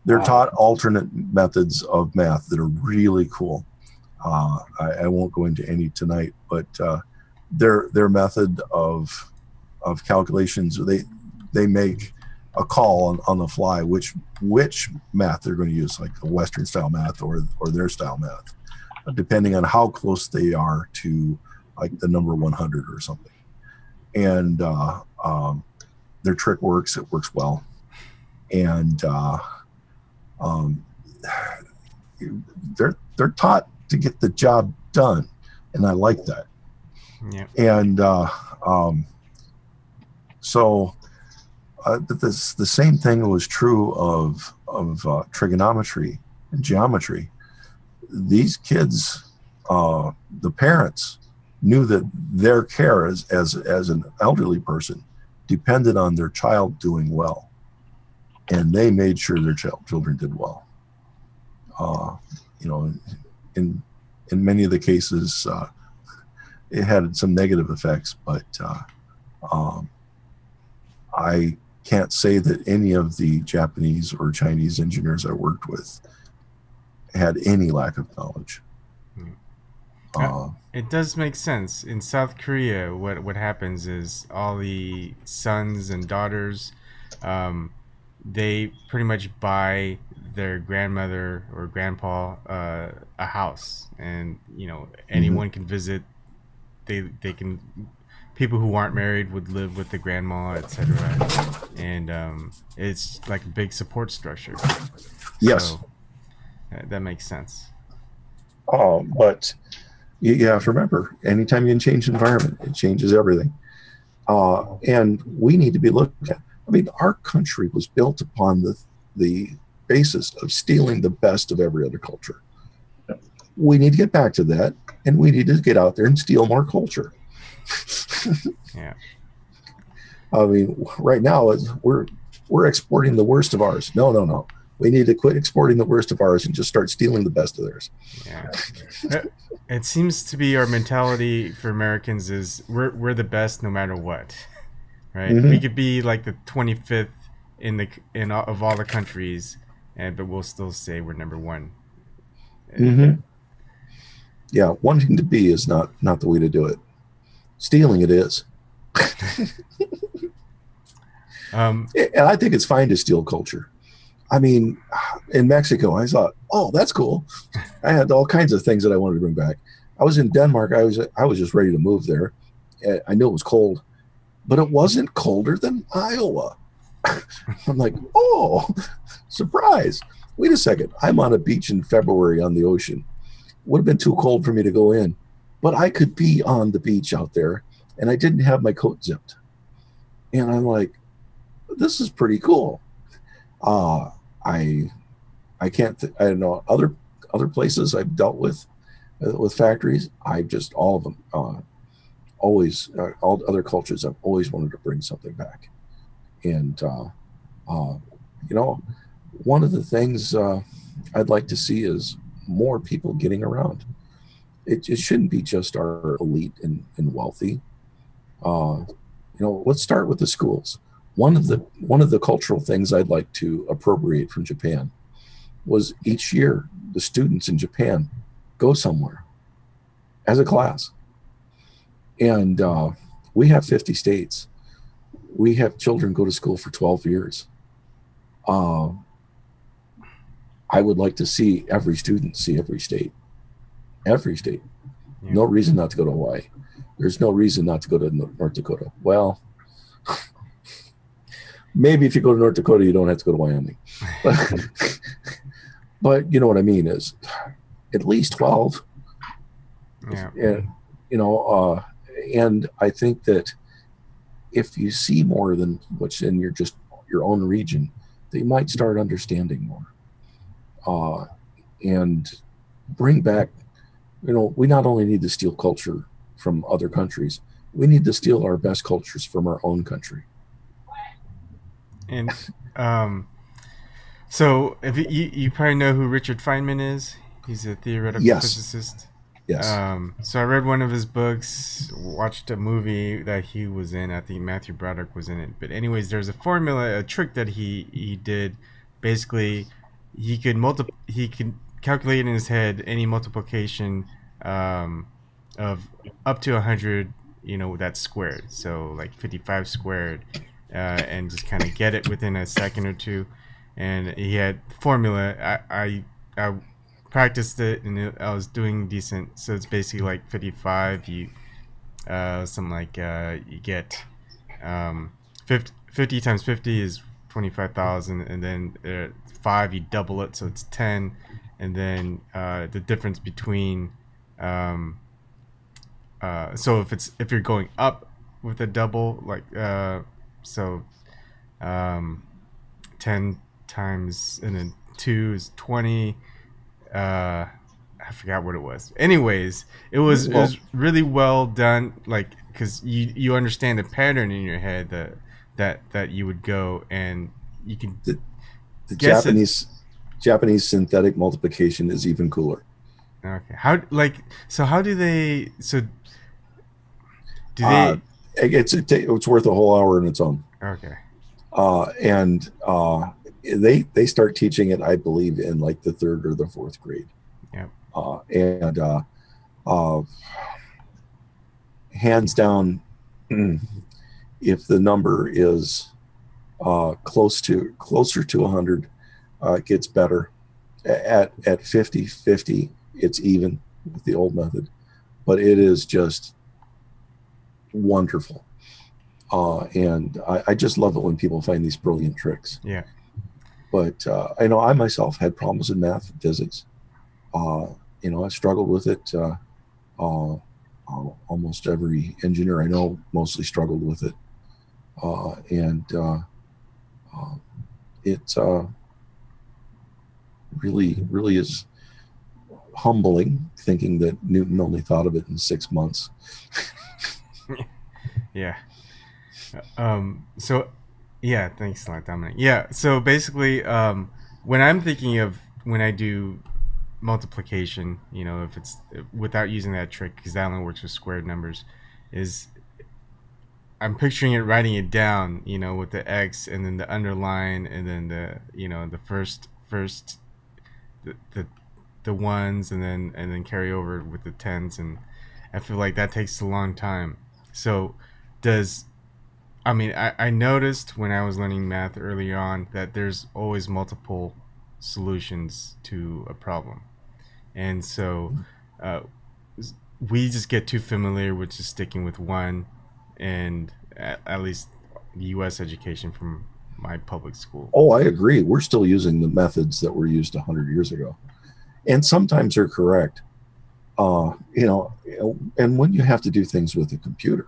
They're taught alternate methods of math that are really cool. I won't go into any tonight, but their method of calculations, they make a call on the fly which math they're going to use, like the Western style math or their style math, depending on how close they are to like the number 100 or something. And their trick works. It works well. And they're taught to get the job done, and I like that. Yeah. And so the same thing was true of trigonometry and geometry. These kids, the parents knew that their care as an elderly person depended on their child doing well, and they made sure their children did well. You know, in many of the cases, it had some negative effects, but I can't say that any of the Japanese or Chinese engineers I worked with had any lack of knowledge. It does make sense. In South Korea, what happens is all the sons and daughters, they pretty much buy their grandmother or grandpa a house, and you know anyone can visit. They can, people who aren't married would live with the grandma, etc. And it's like a big support structure. Yes, so, that makes sense. But you have to remember, anytime you can change the environment, it changes everything. And we need to be looked at. I mean, our country was built upon the basis of stealing the best of every other culture. We need to get back to that, and we need to get out there and steal more culture. Yeah. I mean, right now we're exporting the worst of ours. No. We need to quit exporting the worst of ours and just start stealing the best of theirs. Yeah. It seems to be our mentality for Americans is we're the best no matter what, right? We could be like the 25th in of all the countries, but we'll still say we're number one. Yeah, wanting to be is not the way to do it. Stealing it is. And I think it's fine to steal culture. I mean, in Mexico, I thought, oh, that's cool. I had all kinds of things that I wanted to bring back. I was in Denmark. I was just ready to move there. I knew it was cold, but it wasn't colder than Iowa. I'm like, oh, surprise. Wait a second. I'm on a beach in February on the ocean. Would have been too cold for me to go in, but I could be on the beach out there, and I didn't have my coat zipped. And I'm like, this is pretty cool. I can't, I don't know, other places I've dealt with factories, I just, all of them, always, all other cultures, I've always wanted to bring something back. And You know, one of the things I'd like to see is more people getting around. It shouldn't be just our elite and wealthy. Let's start with the schools. One of the cultural things I'd like to appropriate from Japan was each year the students in Japan go somewhere as a class, and we have 50 states. We have children go to school for 12 years. Uh, I would like to see every student see every state. Every state. Yeah. No reason not to go to Hawaii. There's no reason not to go to North Dakota. Well, maybe if you go to North Dakota, you don't have to go to Wyoming. But you know what I mean is at least 12. Yeah. And I think that if you see more than what's in your own region, that you might start understanding more. And bring back, we not only need to steal culture from other countries, we need to steal our best cultures from our own country. And so if you probably know who Richard Feynman is. He's a theoretical physicist. Yes. So I read one of his books, watched a movie that he was in. I think Matthew Broderick was in it. But anyways, there's a formula, a trick that he did. Basically, he could calculate in his head any multiplication of up to 100, that's squared. So like 55 squared, and just kind of get it within a second or two. And he had formula. I practiced it, and I was doing decent. So it's basically like 55. You get 50 times 50 is 25,000, and then 5 you double it, so it's 10, and then the difference between so if you're going up with a double, like 10 times and then 2 is 20. I forgot what it was. Anyways, it was really well done, like, because you understand the pattern in your head that you would go, and you can the Japanese synthetic multiplication is even cooler. Okay. How do they it's worth a whole hour in its own. Okay. They start teaching it, I believe, in like the 3rd or the 4th grade. Yeah. Hands down, if the number is closer to 100, it gets better. At 50-50, it's even with the old method, but it is just wonderful. And I just love it when people find these brilliant tricks. Yeah. But I know I myself had problems in math and physics. I struggled with it. Almost every engineer I know mostly struggled with it. It really is humbling thinking that Newton only thought of it in 6 months. Yeah. Yeah, thanks a lot, Dominic. Yeah, so basically, when I do multiplication, if it's without using that trick, because that only works with squared numbers, is I'm picturing it, writing it down, with the X and then the underline, and then the first the ones, and then carry over with the tens, and I feel like that takes a long time. So I noticed when I was learning math early on that there's always multiple solutions to a problem. And so we just get too familiar with just sticking with one, and at least the U.S. education from my public school. Oh, I agree. We're still using the methods that were used 100 years ago. And sometimes they're correct. And when you have to do things with a computer,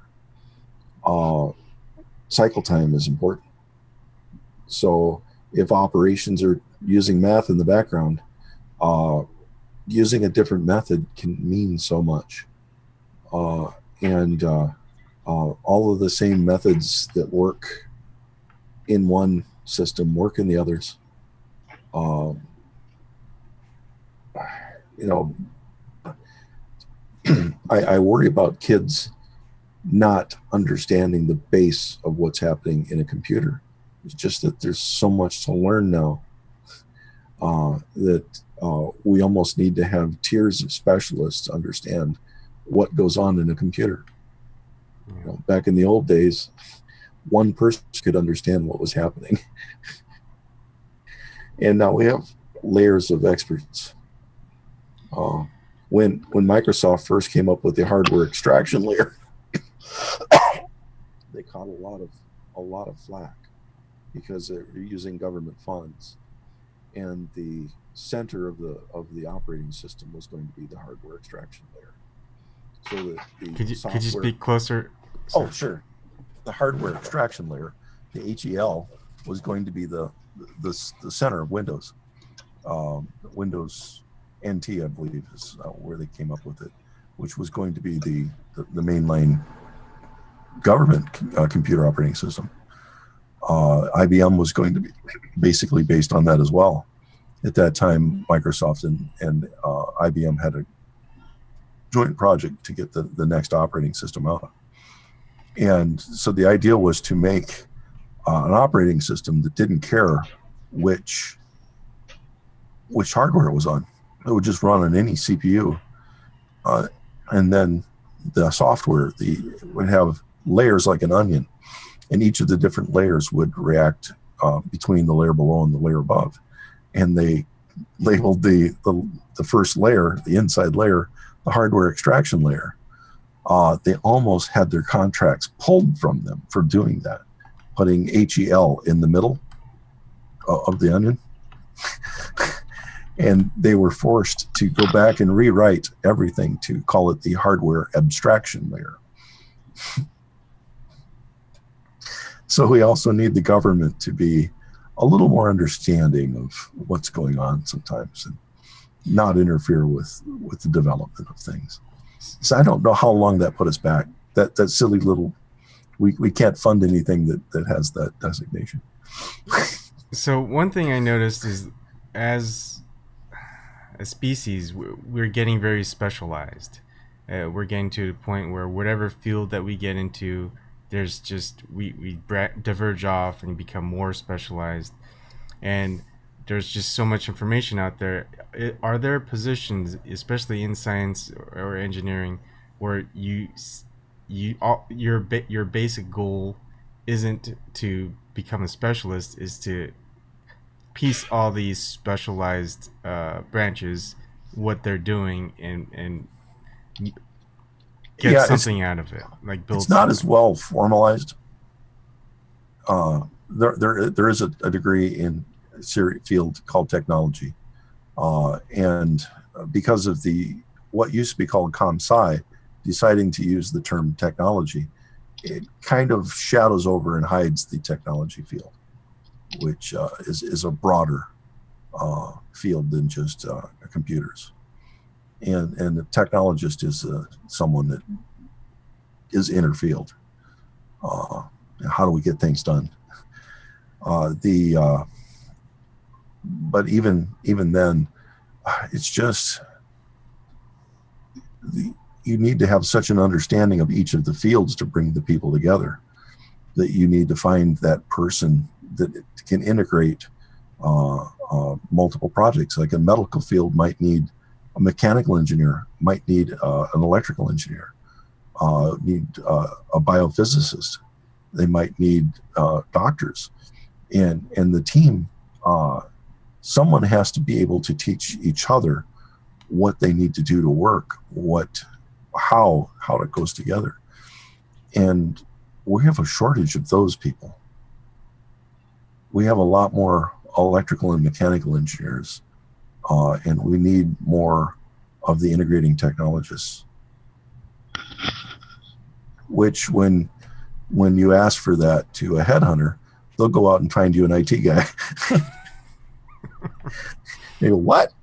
cycle time is important. So if operations are using math in the background, using a different method can mean so much. All of the same methods that work in one system, work in the others. You know, I worry about kids not understanding the base of what's happening in a computer. It's just that there's so much to learn now that we almost need to have tiers of specialists to understand what goes on in a computer. You know, back in the old days, one person could understand what was happening. And now we have layers of experts. When Microsoft first came up with the hardware extraction layer, they caught a lot of flack because they're using government funds, and the center of the operating system was going to be the hardware extraction layer. So that the could you speak closer? Oh, sure. The hardware extraction layer, the HEL, was going to be the center of Windows. Windows NT, I believe, is where they came up with it, which was going to be the mainline government computer operating system. IBM was going to be basically based on that as well. At that time, Microsoft and IBM had a joint project to get the next operating system out. And so the idea was to make an operating system that didn't care which hardware it was on. It would just run on any CPU. And then the software would have layers like an onion, and each of the different layers would react between the layer below and the layer above. And they labeled the first layer, the inside layer, the hardware extraction layer. They almost had their contracts pulled from them for doing that, putting HEL in the middle of the onion. And they were forced to go back and rewrite everything to call it the hardware abstraction layer. So we also need the government to be a little more understanding of what's going on sometimes and not interfere with the development of things. So I don't know how long that put us back. That silly little, we can't fund anything that has that designation. So one thing I noticed is as a species, we're getting very specialized. We're getting to the point where whatever field that we get into, there's just we diverge off and become more specialized, and there's just so much information out there. Are there positions, especially in science or engineering, where your basic goal isn't to become a specialist, is to piece all these specialized branches, what they're doing, and get something out of it, like build. It's not as well formalized. There is a degree in a field called technology, and because of what used to be called ComSci deciding to use the term technology, it kind of shadows over and hides the technology field, which is a broader field than just computers. And the technologist is someone that is inner field. How do we get things done? But even then, it's just you need to have such an understanding of each of the fields to bring the people together, that you need to find that person that can integrate multiple projects. Like a medical field might need a mechanical engineer, might need an electrical engineer, need a biophysicist. They might need doctors, and the team. Someone has to be able to teach each other what they need to do to work, how it goes together, and we have a shortage of those people. We have a lot more electrical and mechanical engineers, and we need more of the integrating technologists. Which, when you ask for that to a headhunter, they'll go out and find you an IT guy. They go, what?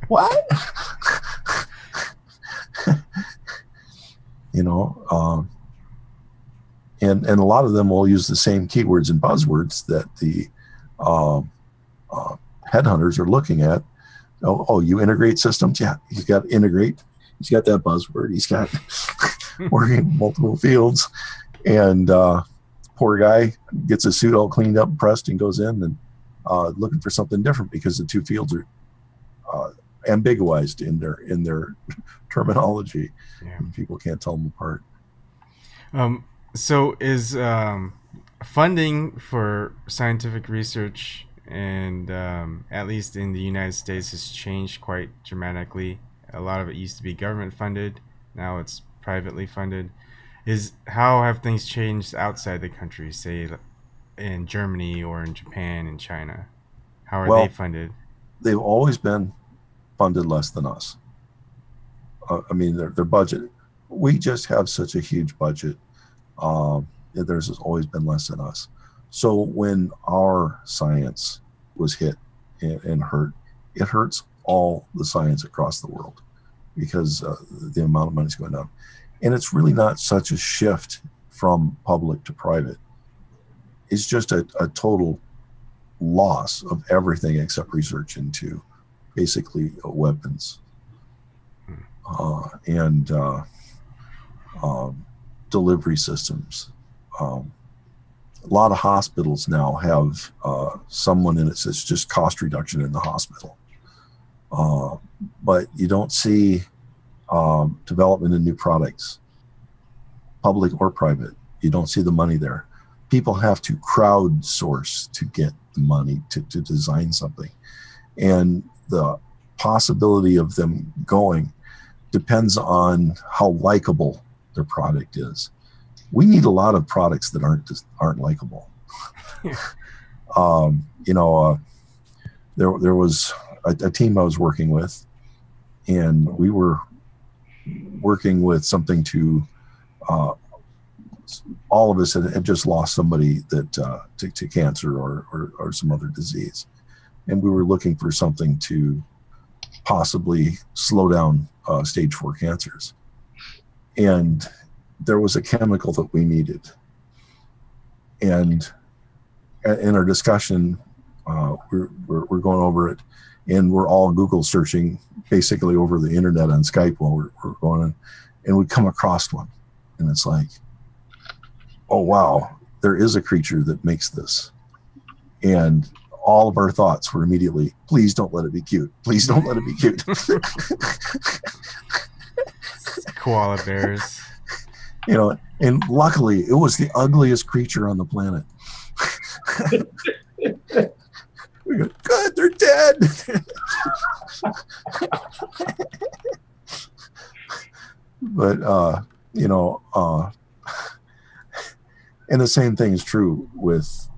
What? and a lot of them will use the same keywords and buzzwords that the headhunters are looking at. Oh, you integrate systems? Yeah, he's got to integrate. He's got that buzzword. He's got working in multiple fields. And poor guy gets his suit all cleaned up, pressed, and goes in and looking for something different because the two fields are ambiguized in their terminology. Yeah. And people can't tell them apart. So is funding for scientific research, and at least in the United States, has changed quite dramatically. A lot of it used to be government funded. Now it's privately funded. How have things changed outside the country, say in Germany or in Japan and China? How are they funded? They've always been funded less than us. I mean, their budget. We just have such a huge budget. Theirs has always been less than us. So when our science was hit and hurt, it hurts all the science across the world because the amount of money is going down. And it's really not such a shift from public to private. It's just a total loss of everything except research into basically weapons and delivery systems. A lot of hospitals now have someone in it that's just cost reduction in the hospital. But you don't see development in new products, public or private. You don't see the money there. People have to crowdsource to get the money to design something. And the possibility of them going depends on how likable their product is. We need a lot of products that aren't likable. There was a team I was working with, and we were working with something to all of us had just lost somebody that to cancer or some other disease, and we were looking for something to possibly slow down stage 4 cancers. And there was a chemical that we needed. And in our discussion, we're going over it, and we're all Google searching basically over the internet on Skype while we're going in, and we come across one, and it's like, oh wow, there is a creature that makes this. And all of our thoughts were immediately, please don't let it be cute. Please don't let it be cute. Koala bears. And luckily it was the ugliest creature on the planet. We go, good, they're dead. But, and the same thing is true with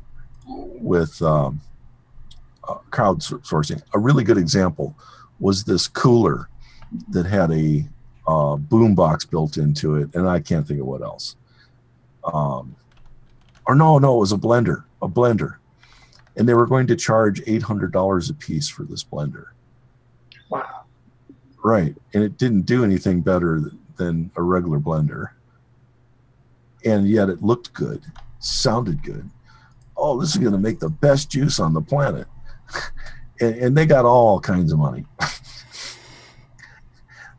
crowdsourcing. A really good example was this cooler that had a boom box built into it, and I can't think of what else. Or no, it was a blender, and they were going to charge $800 a piece for this blender. Wow. Right, and it didn't do anything better than a regular blender, and yet it looked good, sounded good. Oh, this is going to make the best juice on the planet. And they got all kinds of money.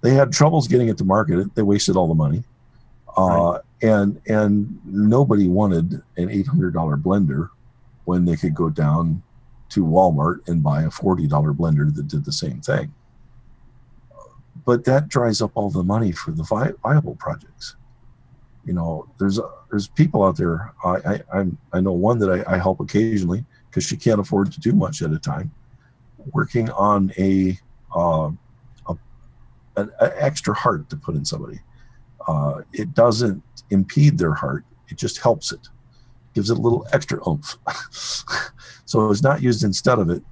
They had troubles getting it to market. They wasted all the money. Right. And nobody wanted an $800 blender when they could go down to Walmart and buy a $40 blender that did the same thing. But that dries up all the money for the viable projects. There's people out there. I know one that I help occasionally because she can't afford to do much at a time, working on an extra heart to put in somebody. It doesn't impede their heart. It just helps it. Gives it a little extra oomph. So it's not used instead of it.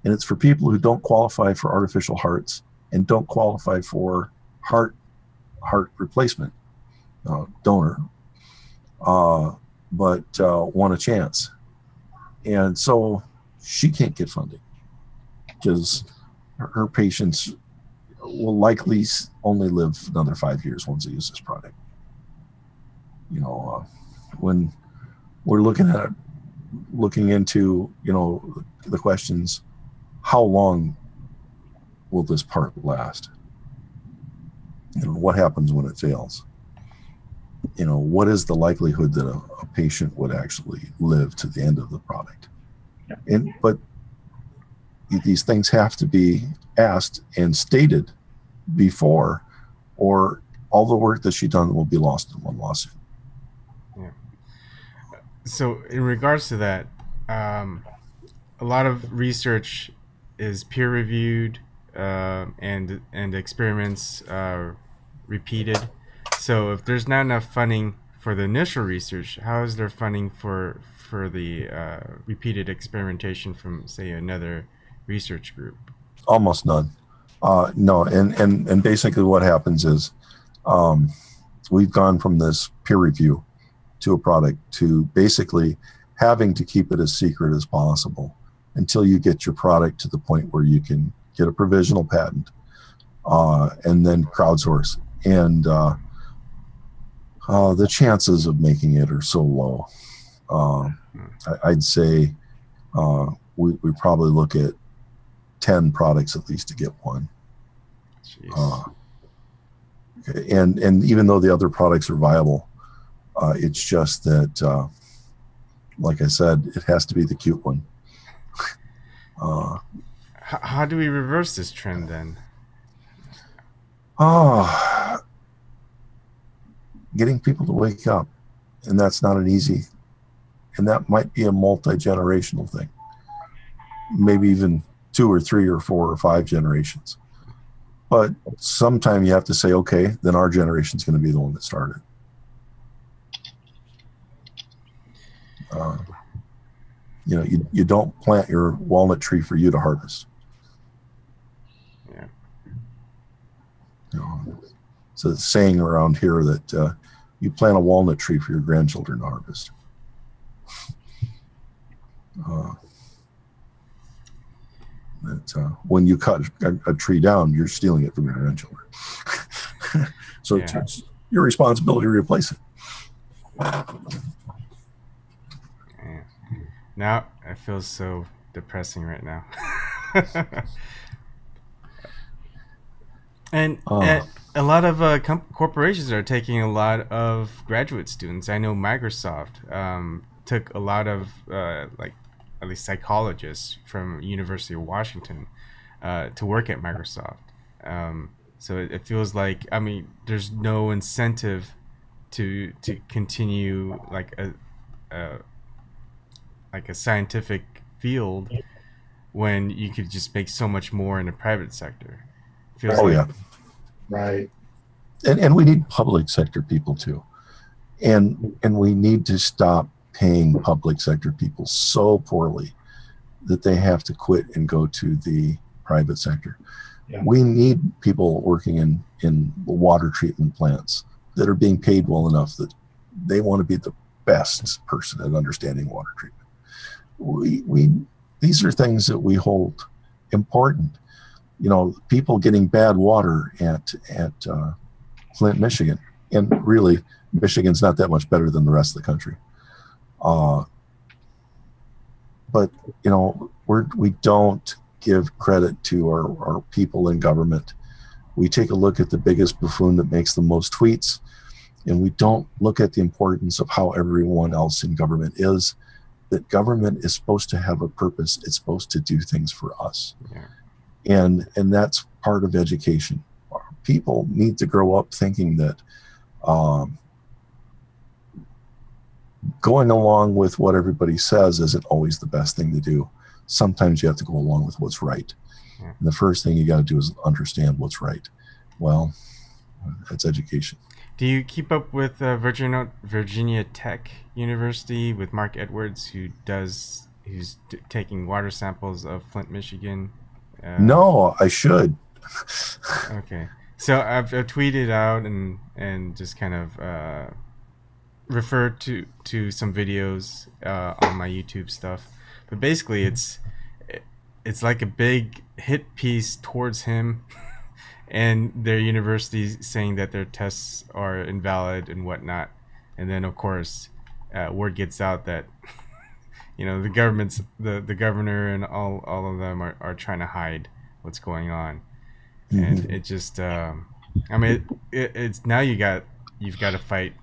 And it's for people who don't qualify for artificial hearts and don't qualify for heart replacement donor, but want a chance. And so she can't get funding because her patients will likely only live another 5 years once they use this product. when we're looking into, you know, the questions, how long will this part last? You know, what happens when it fails? You know, what is the likelihood that a patient would actually live to the end of the product? But these things have to be asked and stated before, or all the work that she's done will be lost in one lawsuit. Yeah. So in regards to that, a lot of research is peer reviewed, and experiments repeated. So if there's not enough funding for the initial research, how is there funding for the repeated experimentation from, say, another research group? Almost none. No, and basically what happens is, we've gone from this peer review to a product to basically having to keep it as secret as possible until you get your product to the point where you can get a provisional patent, and then crowdsource. And the chances of making it are so low. I'd say we probably look at 10 products at least to get one. And even though the other products are viable, it's just that, like I said, it has to be the cute one. How do we reverse this trend then? Getting people to wake up, and that's not an easy, and that might be a multi-generational thing, maybe even 2 or 3 or 4 or 5 generations. But sometime you have to say, okay, then our generation's going to be the one that started. You know, you don't plant your walnut tree for you to harvest. Yeah. You know, it's a saying around here that you plant a walnut tree for your grandchildren to harvest. When you cut a tree down, you're stealing it from your grandchildren. So yeah. It's your responsibility to replace it. Man. Now I feel so depressing right now. And a lot of corporations are taking a lot of graduate students. I know Microsoft took a lot of like at least psychologists from University of Washington to work at Microsoft. So it feels like, I mean, there's no incentive to continue like a scientific field when you could just make so much more in the private sector. Yeah, right. And we need public sector people too, and we need to stop paying public sector people so poorly that they have to quit and go to the private sector. Yeah. We need people working in water treatment plants that are being paid well enough that they want to be the best person at understanding water treatment. These are things that we hold important. You know, people getting bad water at Flint, Michigan, and really Michigan's not that much better than the rest of the country. But you know, we don't give credit to our people in government. We take a look at the biggest buffoon that makes the most tweets, and we don't look at the importance of how everyone else in government is. That government is supposed to have a purpose. It's supposed to do things for us. Yeah. And that's part of education. People need to grow up thinking that going along with what everybody says isn't always the best thing to do. Sometimes you have to go along with what's right. Yeah. And the first thing you got to do is understand what's right. Well, that's education. Do you keep up with Virginia Tech University with Mark Edwards, who's taking water samples of Flint, Michigan? No, I should. Okay, so I've tweeted out and just kind of referred to some videos on my YouTube stuff, but basically it's like a big hit piece towards him and their university saying that their tests are invalid and whatnot, and then of course word gets out that the government's the governor and all of them are trying to hide what's going on, and it just I mean it's now you've got to fight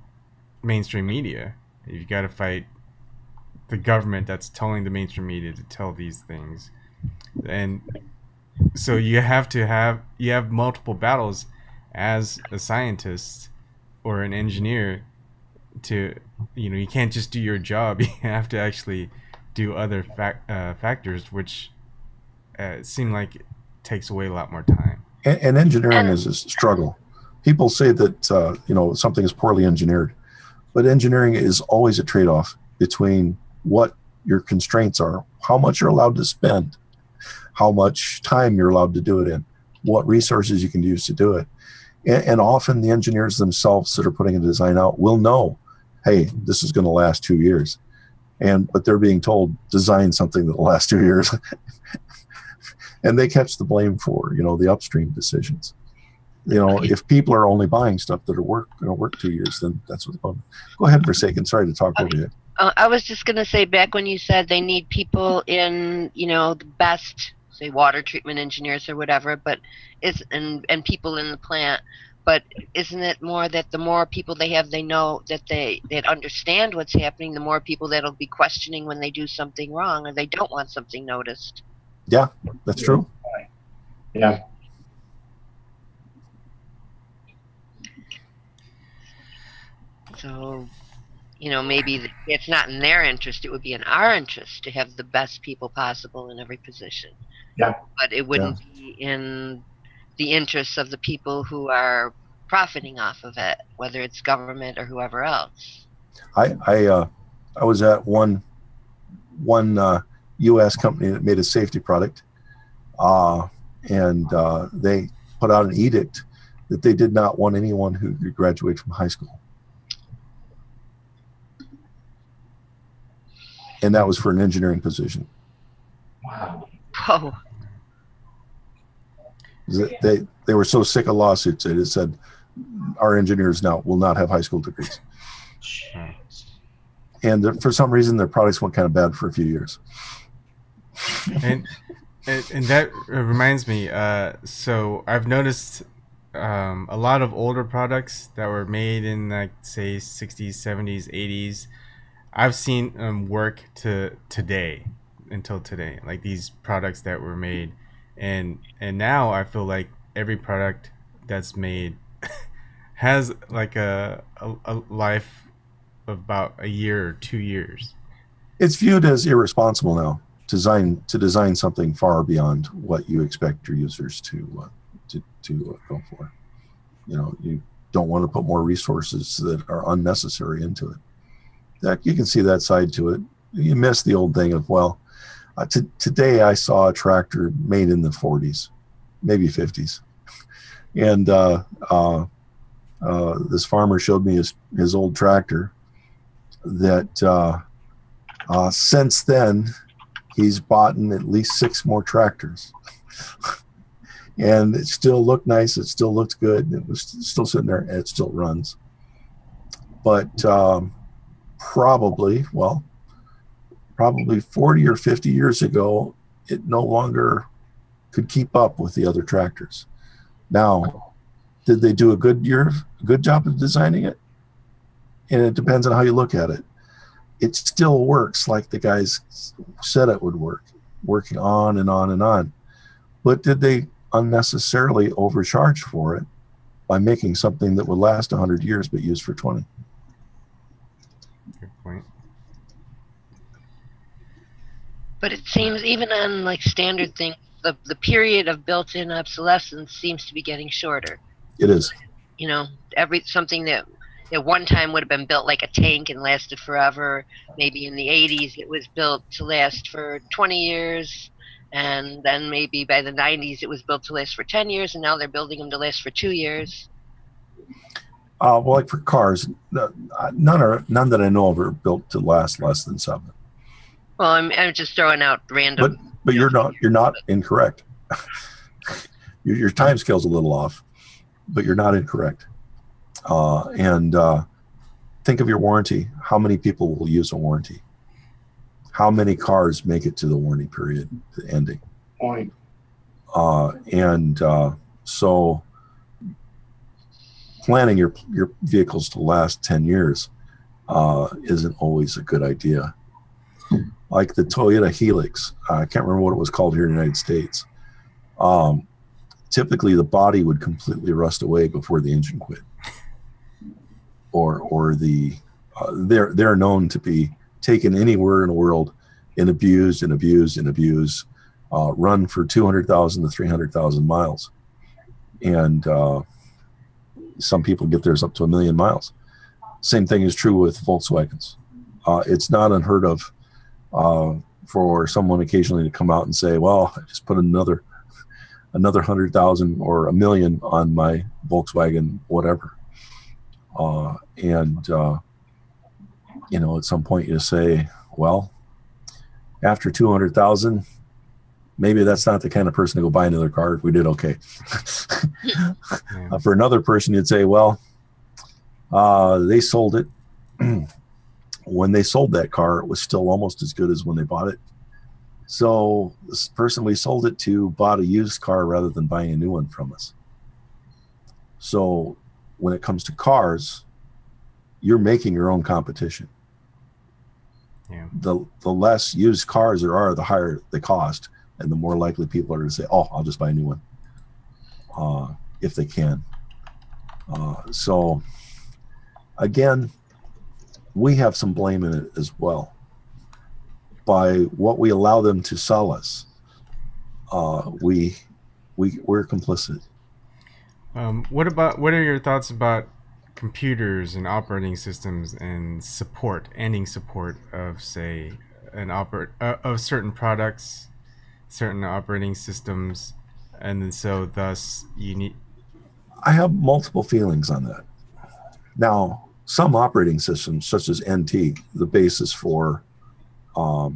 mainstream media. You've got to fight the government that's telling the mainstream media to tell these things, and so you have multiple battles as a scientist or an engineer. To you can't just do your job. You have to actually do other factors, which seem like it takes away a lot more time. And engineering is a struggle. People say that something is poorly engineered, but engineering is always a trade-off between what your constraints are, how much you're allowed to spend, how much time you're allowed to do it in, what resources you can use to do it. And often the engineers themselves that are putting a design out will know, hey, this is going to last 2 years. But they're being told, design something that will last 2 years. And they catch the blame for, the upstream decisions. If people are only buying stuff that are going to work 2 years, then that's what's going on. Go ahead, Forsaken. Sorry to talk over you. I was just going to say, back when you said they need people in, the best, say, water treatment engineers or whatever, but and people in the plant. But isn't it more that the more people they have, they know that that understand what's happening, the more people that'll be questioning when they do something wrong or they don't want something noticed? Yeah, that's true. Yeah. So, maybe it's not in their interest. It would be in our interest to have the best people possible in every position. Yeah. But it wouldn't be in the interests of the people who are profiting off of it, whether it's government or whoever else. I was at one U.S. company that made a safety product, and they put out an edict that they did not want anyone who could graduate from high school. And that was for an engineering position. Wow. Oh. They were so sick of lawsuits, they just said, our engineers now will not have high school degrees. And for some reason, their products went kind of bad for a few years. And that reminds me, so I've noticed a lot of older products that were made in, like, say, 60s, 70s, 80s. I've seen work to today, until today, like these products that were made. And now I feel like every product that's made has like a life of about a year or 2 years. It's viewed as irresponsible now to design something far beyond what you expect your users to go for. You don't want to put more resources that are unnecessary into it. That you can see that side to it. You miss the old thing of, today I saw a tractor made in the 40s, maybe 50s. And this farmer showed me his old tractor that since then he's bought at least 6 more tractors. And it still looked nice. It still looked good. It was still sitting there, and it still runs. But probably 40 or 50 years ago, it no longer could keep up with the other tractors. Now, did they do a good job of designing it? And it depends on how you look at it. It still works like the guys said it would work, working on and on and on. But did they unnecessarily overcharge for it by making something that would last 100 years but used for 20? Good point. But it seems even on like standard things, the period of built-in obsolescence seems to be getting shorter. It is. Something that at one time would have been built like a tank and lasted forever. Maybe in the 80s it was built to last for 20 years. And then maybe by the 90s it was built to last for 10 years. And now they're building them to last for 2 years. Well, like for cars, none that I know of are built to last less than 7. Well, I'm just throwing out random. But you're not incorrect. Your time scale's a little off, but you're not incorrect. And think of your warranty. How many people will use a warranty? How many cars make it to the warranty period, the ending? Point. So planning your vehicles to last 10 years isn't always a good idea. Like the Toyota Helix, I can't remember what it was called here in the United States. Typically, the body would completely rust away before the engine quit. Or they're known to be taken anywhere in the world and abused, run for 200,000 to 300,000 miles. And some people get theirs up to 1 million miles. Same thing is true with Volkswagens. It's not unheard of for someone occasionally to come out and say, well, I just put another 100,000 or 1 million on my Volkswagen, whatever. At some point you say, well, after 200,000, maybe that's not the kind of person to go buy another car. We did okay. For another person, you'd say, well, they sold it. When they sold that car, it was still almost as good as when they bought it. So this person we sold it to bought a used car rather than buying a new one from us. So when it comes to cars, you're making your own competition. Yeah. The less used cars there are, the higher the cost, and the more likely people are to say, oh, I'll just buy a new one, if they can. So again, we have some blame in it as well. By what we allow them to sell us, we're complicit. What are your thoughts about computers and operating systems and ending support of, say, of certain products, certain operating systems, and then so thus you need? I have multiple feelings on that. Now, some operating systems, such as NT, the basis for a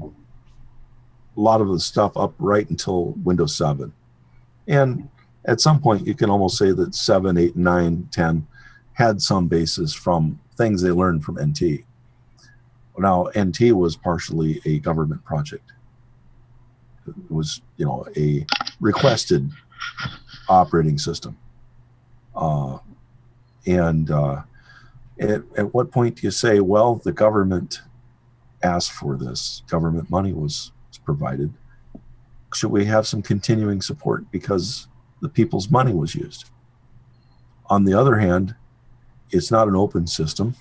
lot of the stuff up right until Windows 7. And at some point, you can almost say that 7, 8, 9, 10 had some basis from things they learned from NT. Now, NT was partially a government project. It was, a requested operating system. At what point do you say, well, the government asked for this, government money was provided, should we have some continuing support because the people's money was used? On the other hand, it's not an open system.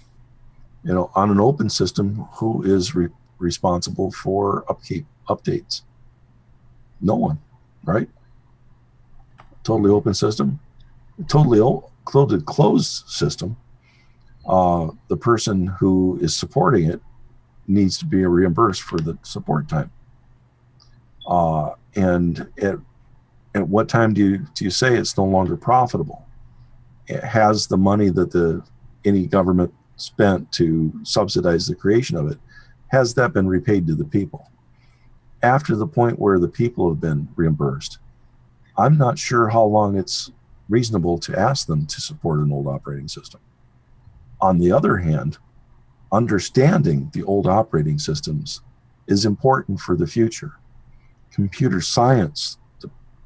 On an open system, who is responsible for upkeep, updates? No one, right? Totally open system, totally closed system. The person who is supporting it needs to be reimbursed for the support time. And at what time do you say it's no longer profitable? It has the money that any government spent to subsidize the creation of it, has that been repaid to the people? After the point where the people have been reimbursed, I'm not sure how long it's reasonable to ask them to support an old operating system. On the other hand, understanding the old operating systems is important for the future. Computer science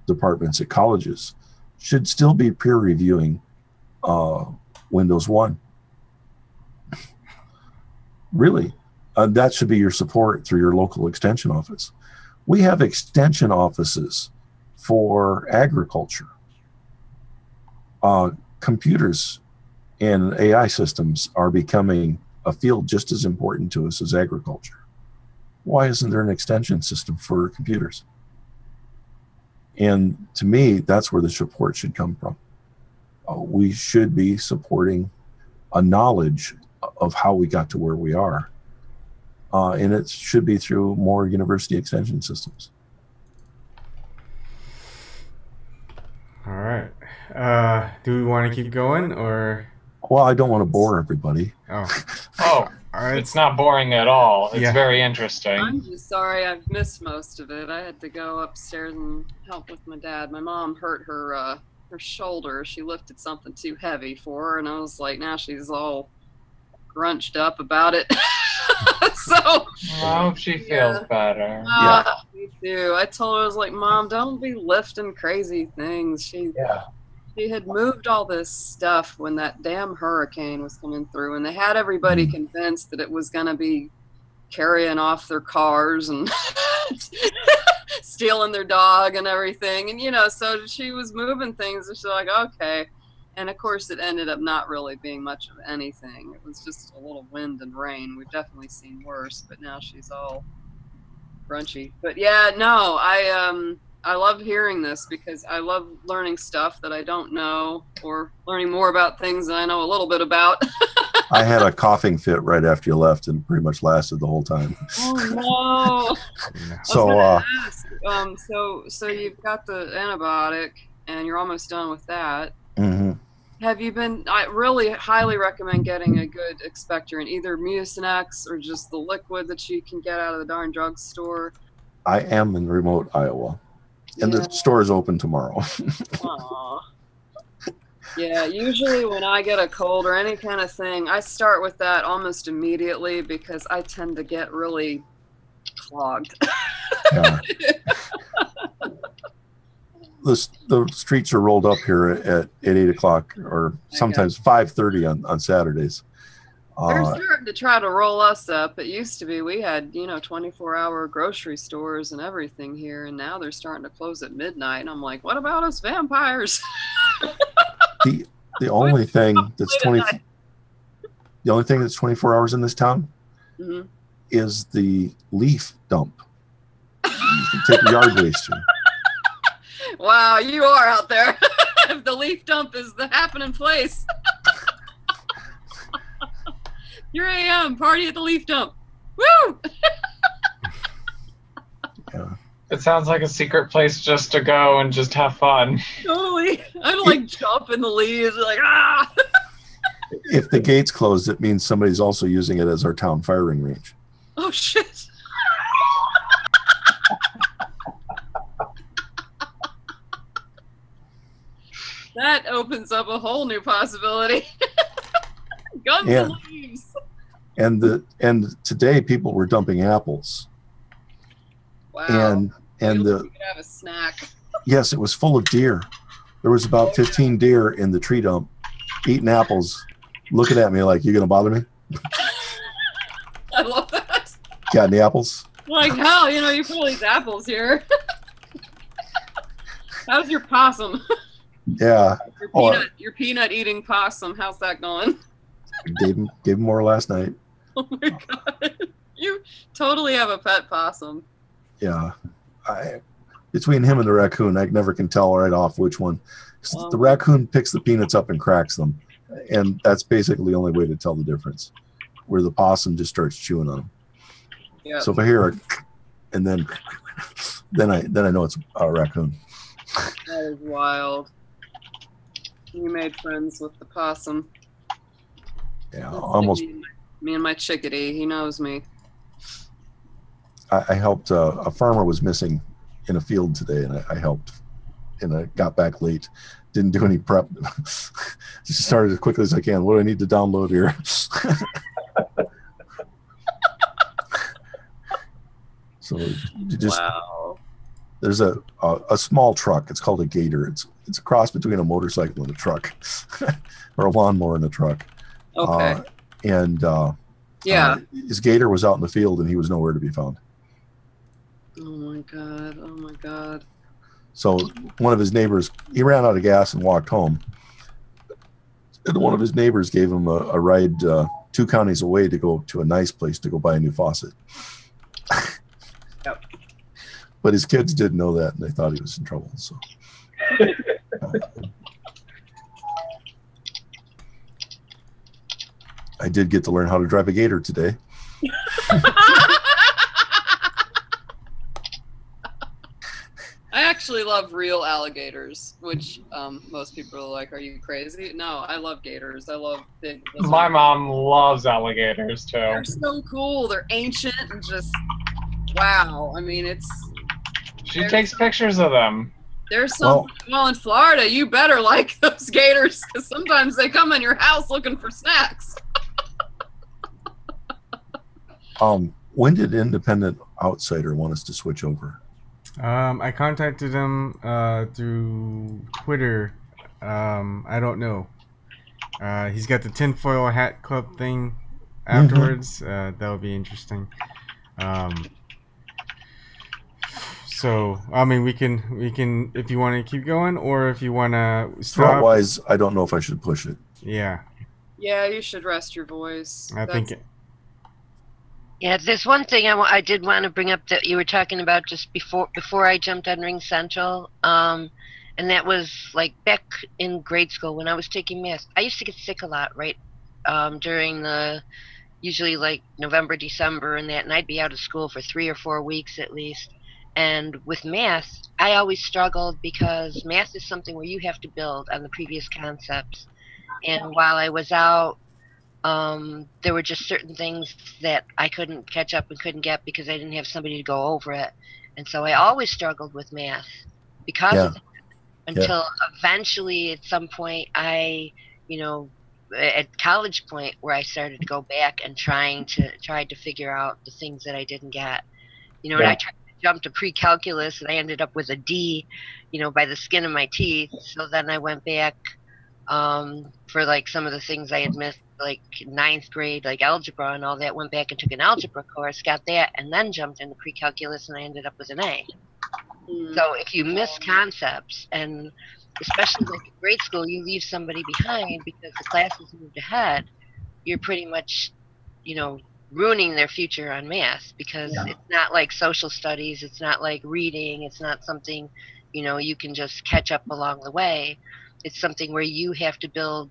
departments at colleges should still be peer reviewing Windows 1. Really, that should be your support through your local extension office. We have extension offices for agriculture. Computers and AI systems are becoming a field just as important to us as agriculture. Why isn't there an extension system for computers? And to me, that's where the support should come from. We should be supporting a knowledge of how we got to where we are. And it should be through more university extension systems. All right. Do we want to keep going or? Well, I don't want to bore everybody. Oh, right. It's not boring at all. It's Yeah. very interesting. I'm just sorry I've missed most of it. I had to go upstairs and help with my dad. My mom hurt her shoulder. She lifted something too heavy for her, and I was like, now she's all grunched up about it. So I hope she feels better. me too. I told her, I was like, Mom, don't be lifting crazy things. She had moved all this stuff when that damn hurricane was coming through, and they had everybody convinced that it was going to be carrying off their cars and stealing their dog and everything. And, you know, so she was moving things, and she's like, okay. And of course, it ended up not really being much of anything. It was just a little wind and rain. We've definitely seen worse, but now she's all grunchy. But yeah, no, I love hearing this because I love learning stuff that I don't know, or learning more about things that I know a little bit about. I had a coughing fit right after you left, and pretty much lasted the whole time. Oh no! So you've got the antibiotic, and you're almost done with that. Mm-hmm. Have you been? I really highly recommend getting a good expectorant, either Mucinex or just the liquid that you can get out of the darn drugstore. I am in remote Iowa, and the store is open tomorrow. Aww. Yeah, usually when I get a cold or any kind of thing, I start with that almost immediately because I tend to get really clogged. Yeah. The streets are rolled up here at 8 o'clock or sometimes 5:30 on Saturdays. They're starting to try to roll us up. It used to be we had, 24-hour grocery stores and everything here, and now they're starting to close at midnight. And I'm like, what about us vampires? The only thing that's 24 hours in this town is the leaf dump. You can take yard waste to. Wow, you are out there. If the leaf dump is the happening place. 3 a.m. party at the leaf dump. Woo! Yeah. It sounds like a secret place just to go and just have fun. Totally. I'd jump in the leaves, like, ah! If the gate's closed, it means somebody's also using it as our town firing range. Oh, shit. That opens up a whole new possibility. Guns and leaves. And today people were dumping apples. Wow. And you could have a snack. Yes, it was full of deer. There was about 15 deer in the tree dump eating apples, looking at me like, you gonna bother me? I love that. Got any apples? Like, hell, you put all these apples here. How's your possum? Yeah. Your peanut eating possum, how's that going? Gave him more last night. Oh my God. You totally have a pet possum. Yeah. Between him and the raccoon, I never can tell right off which one. The raccoon picks the peanuts up and cracks them. And that's basically the only way to tell the difference. Where the possum just starts chewing on them. Yep. So if I hear a and then I know it's a raccoon. That is wild. You made friends with the possum. Yeah, almost. Me and my chickadee. He knows me. I helped. A farmer was missing in a field today, and I helped. And I got back late. Didn't do any prep. Just started as quickly as I can. What do I need to download here? So you just. Wow. There's a small truck. It's called a gator. It's a cross between a motorcycle and a truck, or a lawnmower and a truck. Okay. His gator was out in the field and he was nowhere to be found. Oh my God. Oh my God. So one of his neighbors, he ran out of gas and walked home. And one of his neighbors gave him a ride 2 counties away to go to a nice place to go buy a new faucet. Yep. But his kids didn't know that, and they thought he was in trouble. So, I did get to learn how to drive a gator today. I actually love real alligators, which most people are like, "Are you crazy?" No, I love gators. I love big lizards. My mom loves alligators too. They're so cool. They're ancient and just wow. I mean, She takes pictures of them. There's some. Well, in Florida, you better like those gators because sometimes they come in your house looking for snacks. When did Independent Outsider want us to switch over? I contacted him through Twitter. I don't know. He's got the tinfoil hat club thing afterwards. That would be interesting. So I mean, we can if you want to keep going, or if you want to stop. Throat wise, I don't know if I should push it. Yeah. Yeah, you should rest your voice. I think. Yeah, there's one thing I did want to bring up that you were talking about just before I jumped on RingCentral, and that was like back in grade school when I was taking math. I used to get sick a lot, right, during the usually like November, December, and I'd be out of school for 3 or 4 weeks at least. And with math, I always struggled because math is something where you have to build on the previous concepts. And while I was out, there were just certain things that I couldn't catch up and couldn't get because I didn't have somebody to go over it. And so I always struggled with math because of that, until eventually at some point at college point where I started to go back and tried to figure out the things that I didn't get. And I tried to jump to pre-calculus and I ended up with a D, by the skin of my teeth. So then I went back for like some of the things I had missed, like 9th grade, like algebra and all that, went back and took an algebra course, got that, and then jumped into pre-calculus and I ended up with an A. So if you miss concepts, and especially like in grade school, you leave somebody behind because the class has moved ahead, you're pretty much, ruining their future on math because it's not like social studies, it's not like reading, it's not something, you can just catch up along the way. It's something where you have to build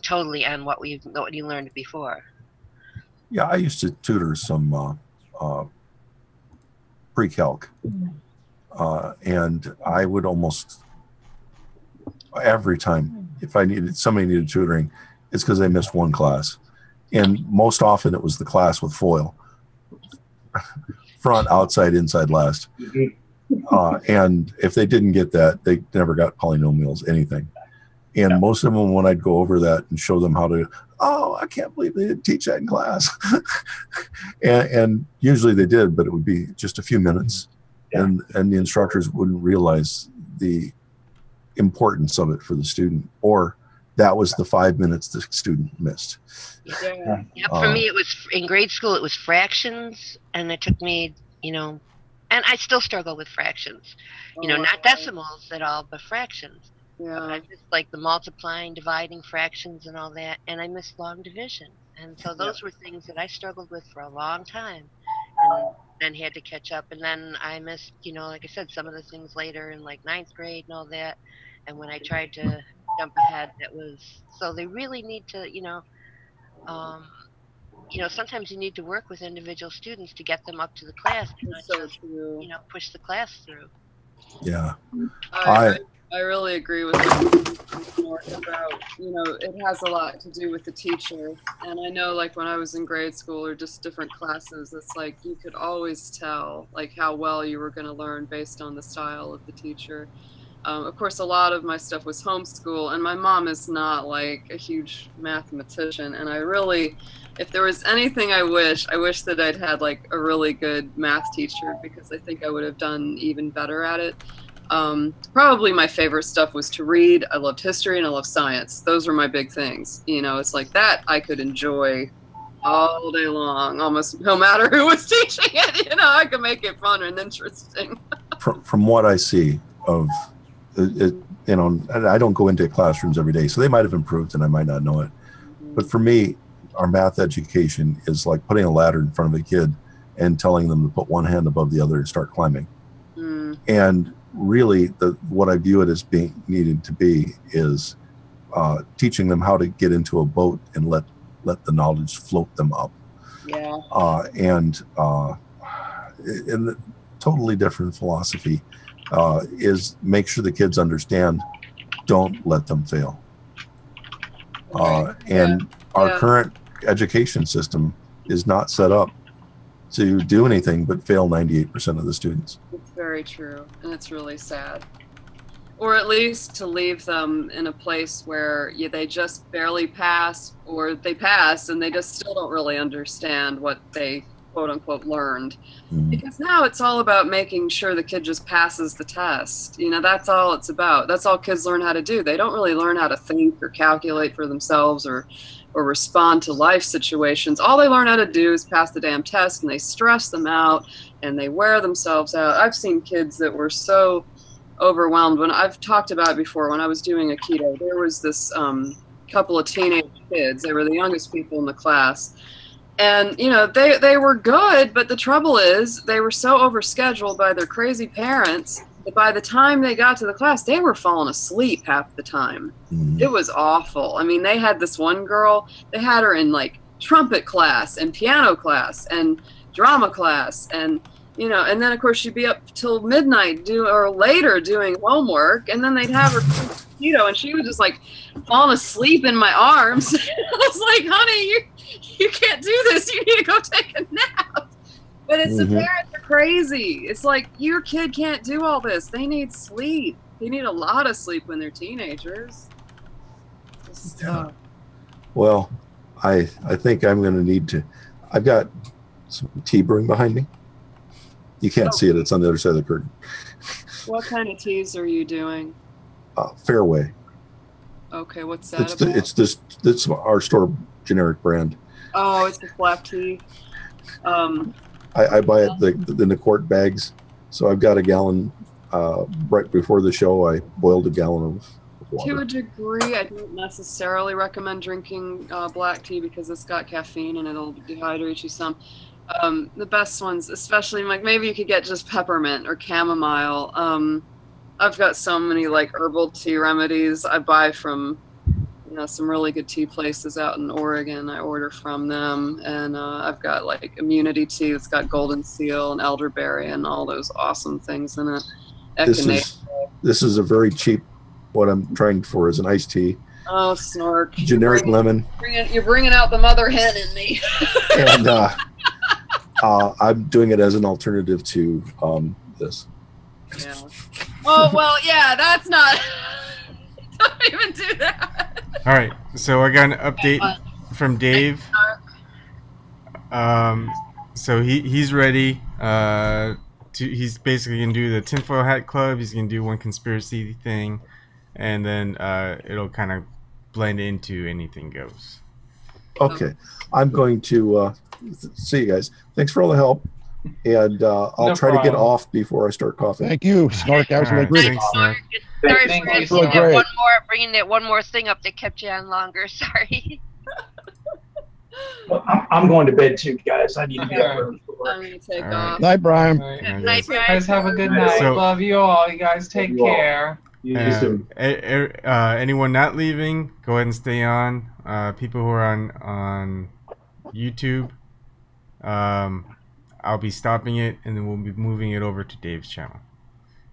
totally on what you learned before. Yeah, I used to tutor some pre-calc, and I would almost every time if somebody needed tutoring, it's because they missed one class, and most often it was the class with FOIL, front, outside, inside, last. And if they didn't get that, they never got polynomials, anything. And most of them, when I'd go over that and show them how to, I can't believe they didn't teach that in class. and usually they did, but it would be just a few minutes. And the instructors wouldn't realize the importance of it for the student, or that was the 5 minutes the student missed. Yeah, for me, it was in grade school, it was fractions, and it took me, and I still struggle with fractions, not decimals at all, but fractions. Yeah. I missed like the multiplying, dividing fractions and all that, and I missed long division. And so those were things that I struggled with for a long time, and then had to catch up. And then I missed, like I said, some of the things later in like 9th grade and all that. And when I tried to jump ahead, so they really need to, sometimes you need to work with individual students to get them up to the class, and not just, push the class through. Yeah. I really agree with Snork about, it has a lot to do with the teacher. And I know, like, when I was in grade school or just different classes, it's like you could always tell, like, how well you were going to learn based on the style of the teacher. Of course, a lot of my stuff was homeschool, and my mom is not, like, a huge mathematician. And I really, if there was anything I wish that I'd had, like, a really good math teacher, because I think I would have done even better at it. Probably my favorite stuff was to read. I loved history and I loved science. Those were my big things. It's like that I could enjoy all day long, almost no matter who was teaching it. I could make it fun and interesting. From what I see of it, I don't go into classrooms every day, so they might have improved and I might not know it. But for me, our math education is like putting a ladder in front of a kid and telling them to put one hand above the other and start climbing. And really, what I view it as being needed to be is teaching them how to get into a boat and let the knowledge float them up. Yeah. And in the totally different philosophy is make sure the kids understand, don't let them fail. And our current education system is not set up to do anything but fail 98% of the students. It's very true, and it's really sad. Or at least to leave them in a place where they just barely pass, or they pass and they just still don't really understand what they quote unquote learned. Mhm. Because now it's all about making sure the kid just passes the test. You know, that's all it's about. That's all kids learn how to do. They don't really learn how to think or calculate for themselves or respond to life situations. All they learn how to do is pass the damn test, and they stress them out and they wear themselves out. I've seen kids that were so overwhelmed. When I've talked about it before, when I was doing a keto, there was this couple of teenage kids. They were the youngest people in the class. And, you know, they were good, but the trouble is they were so overscheduled by their crazy parents that by the time they got to the class, they were falling asleep half the time. Mhm. It was awful. I mean, they had this one girl, they had her in like trumpet class and piano class and drama class, and you know, and then of course she'd be up till midnight or later doing homework, and then they'd have her keto, and she was just like falling asleep in my arms. I was like, honey, you can't do this. You need to go take a nap. But it's the parents are crazy. It's like, your kid can't do all this. They need sleep. They need a lot of sleep when they're teenagers. Just, Yeah. Well, I think I'm going to need to. I've got some tea brewing behind me. You can't see it. It's on the other side of the curtain. What kind of teas are you doing? Fairway. Okay, what's that It's about? it's our store generic brand. Oh, it's the black tea. I buy it in the quart bags. So I've got a gallon. Right before the show, I boiled a gallon of water. To a degree, I don't necessarily recommend drinking black tea because it's got caffeine and it'll dehydrate you some. The best ones, especially like maybe you could get just peppermint or chamomile. I've got so many like herbal tea remedies I buy from, you know, some really good tea places out in Oregon. I order from them, and I've got like immunity tea that's got golden seal and elderberry and all those awesome things in it. This is a very cheap. What I'm trying for is an iced tea. Oh, Snork! Generic lemon. You're bringing out the mother hen in me. And I'm doing it as an alternative to this. Yeah. Oh well, yeah. That's not. Don't even do that. All right, so I got an update from Dave. So he's ready. He's basically gonna do the tinfoil hat club. He's gonna do one conspiracy thing, and then it'll kind of blend into anything goes. Okay, I'm going to see you guys. Thanks for all the help, and I'll try to get off before I start coughing. Thank you, Snork. That was really great. Thanks, Snork. Sorry Thank for you, bringing Snork. bringing that one more thing up that kept you on longer. Sorry. Well, I'm going to bed too, guys. I need to be up early for work. I'm gonna take All right. off. Night, Brian. All right. Yeah, Night, You guys have a good night. So- Love you all. You guys take Love you all. care. You too. Anyone not leaving, go ahead and stay on. People who are on YouTube, I'll be stopping it, and then we'll be moving it over to Dave's channel.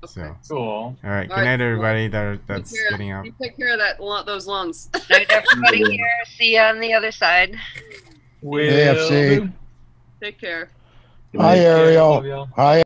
So, Okay. Cool. all right. Good All right, night, cool. everybody. That's Take care- getting out. You take care of those lungs. Night, everybody here. See you on the other side. Will AFC. do. Take care. Good Hi, night. Ariel. Love y'all. Hi,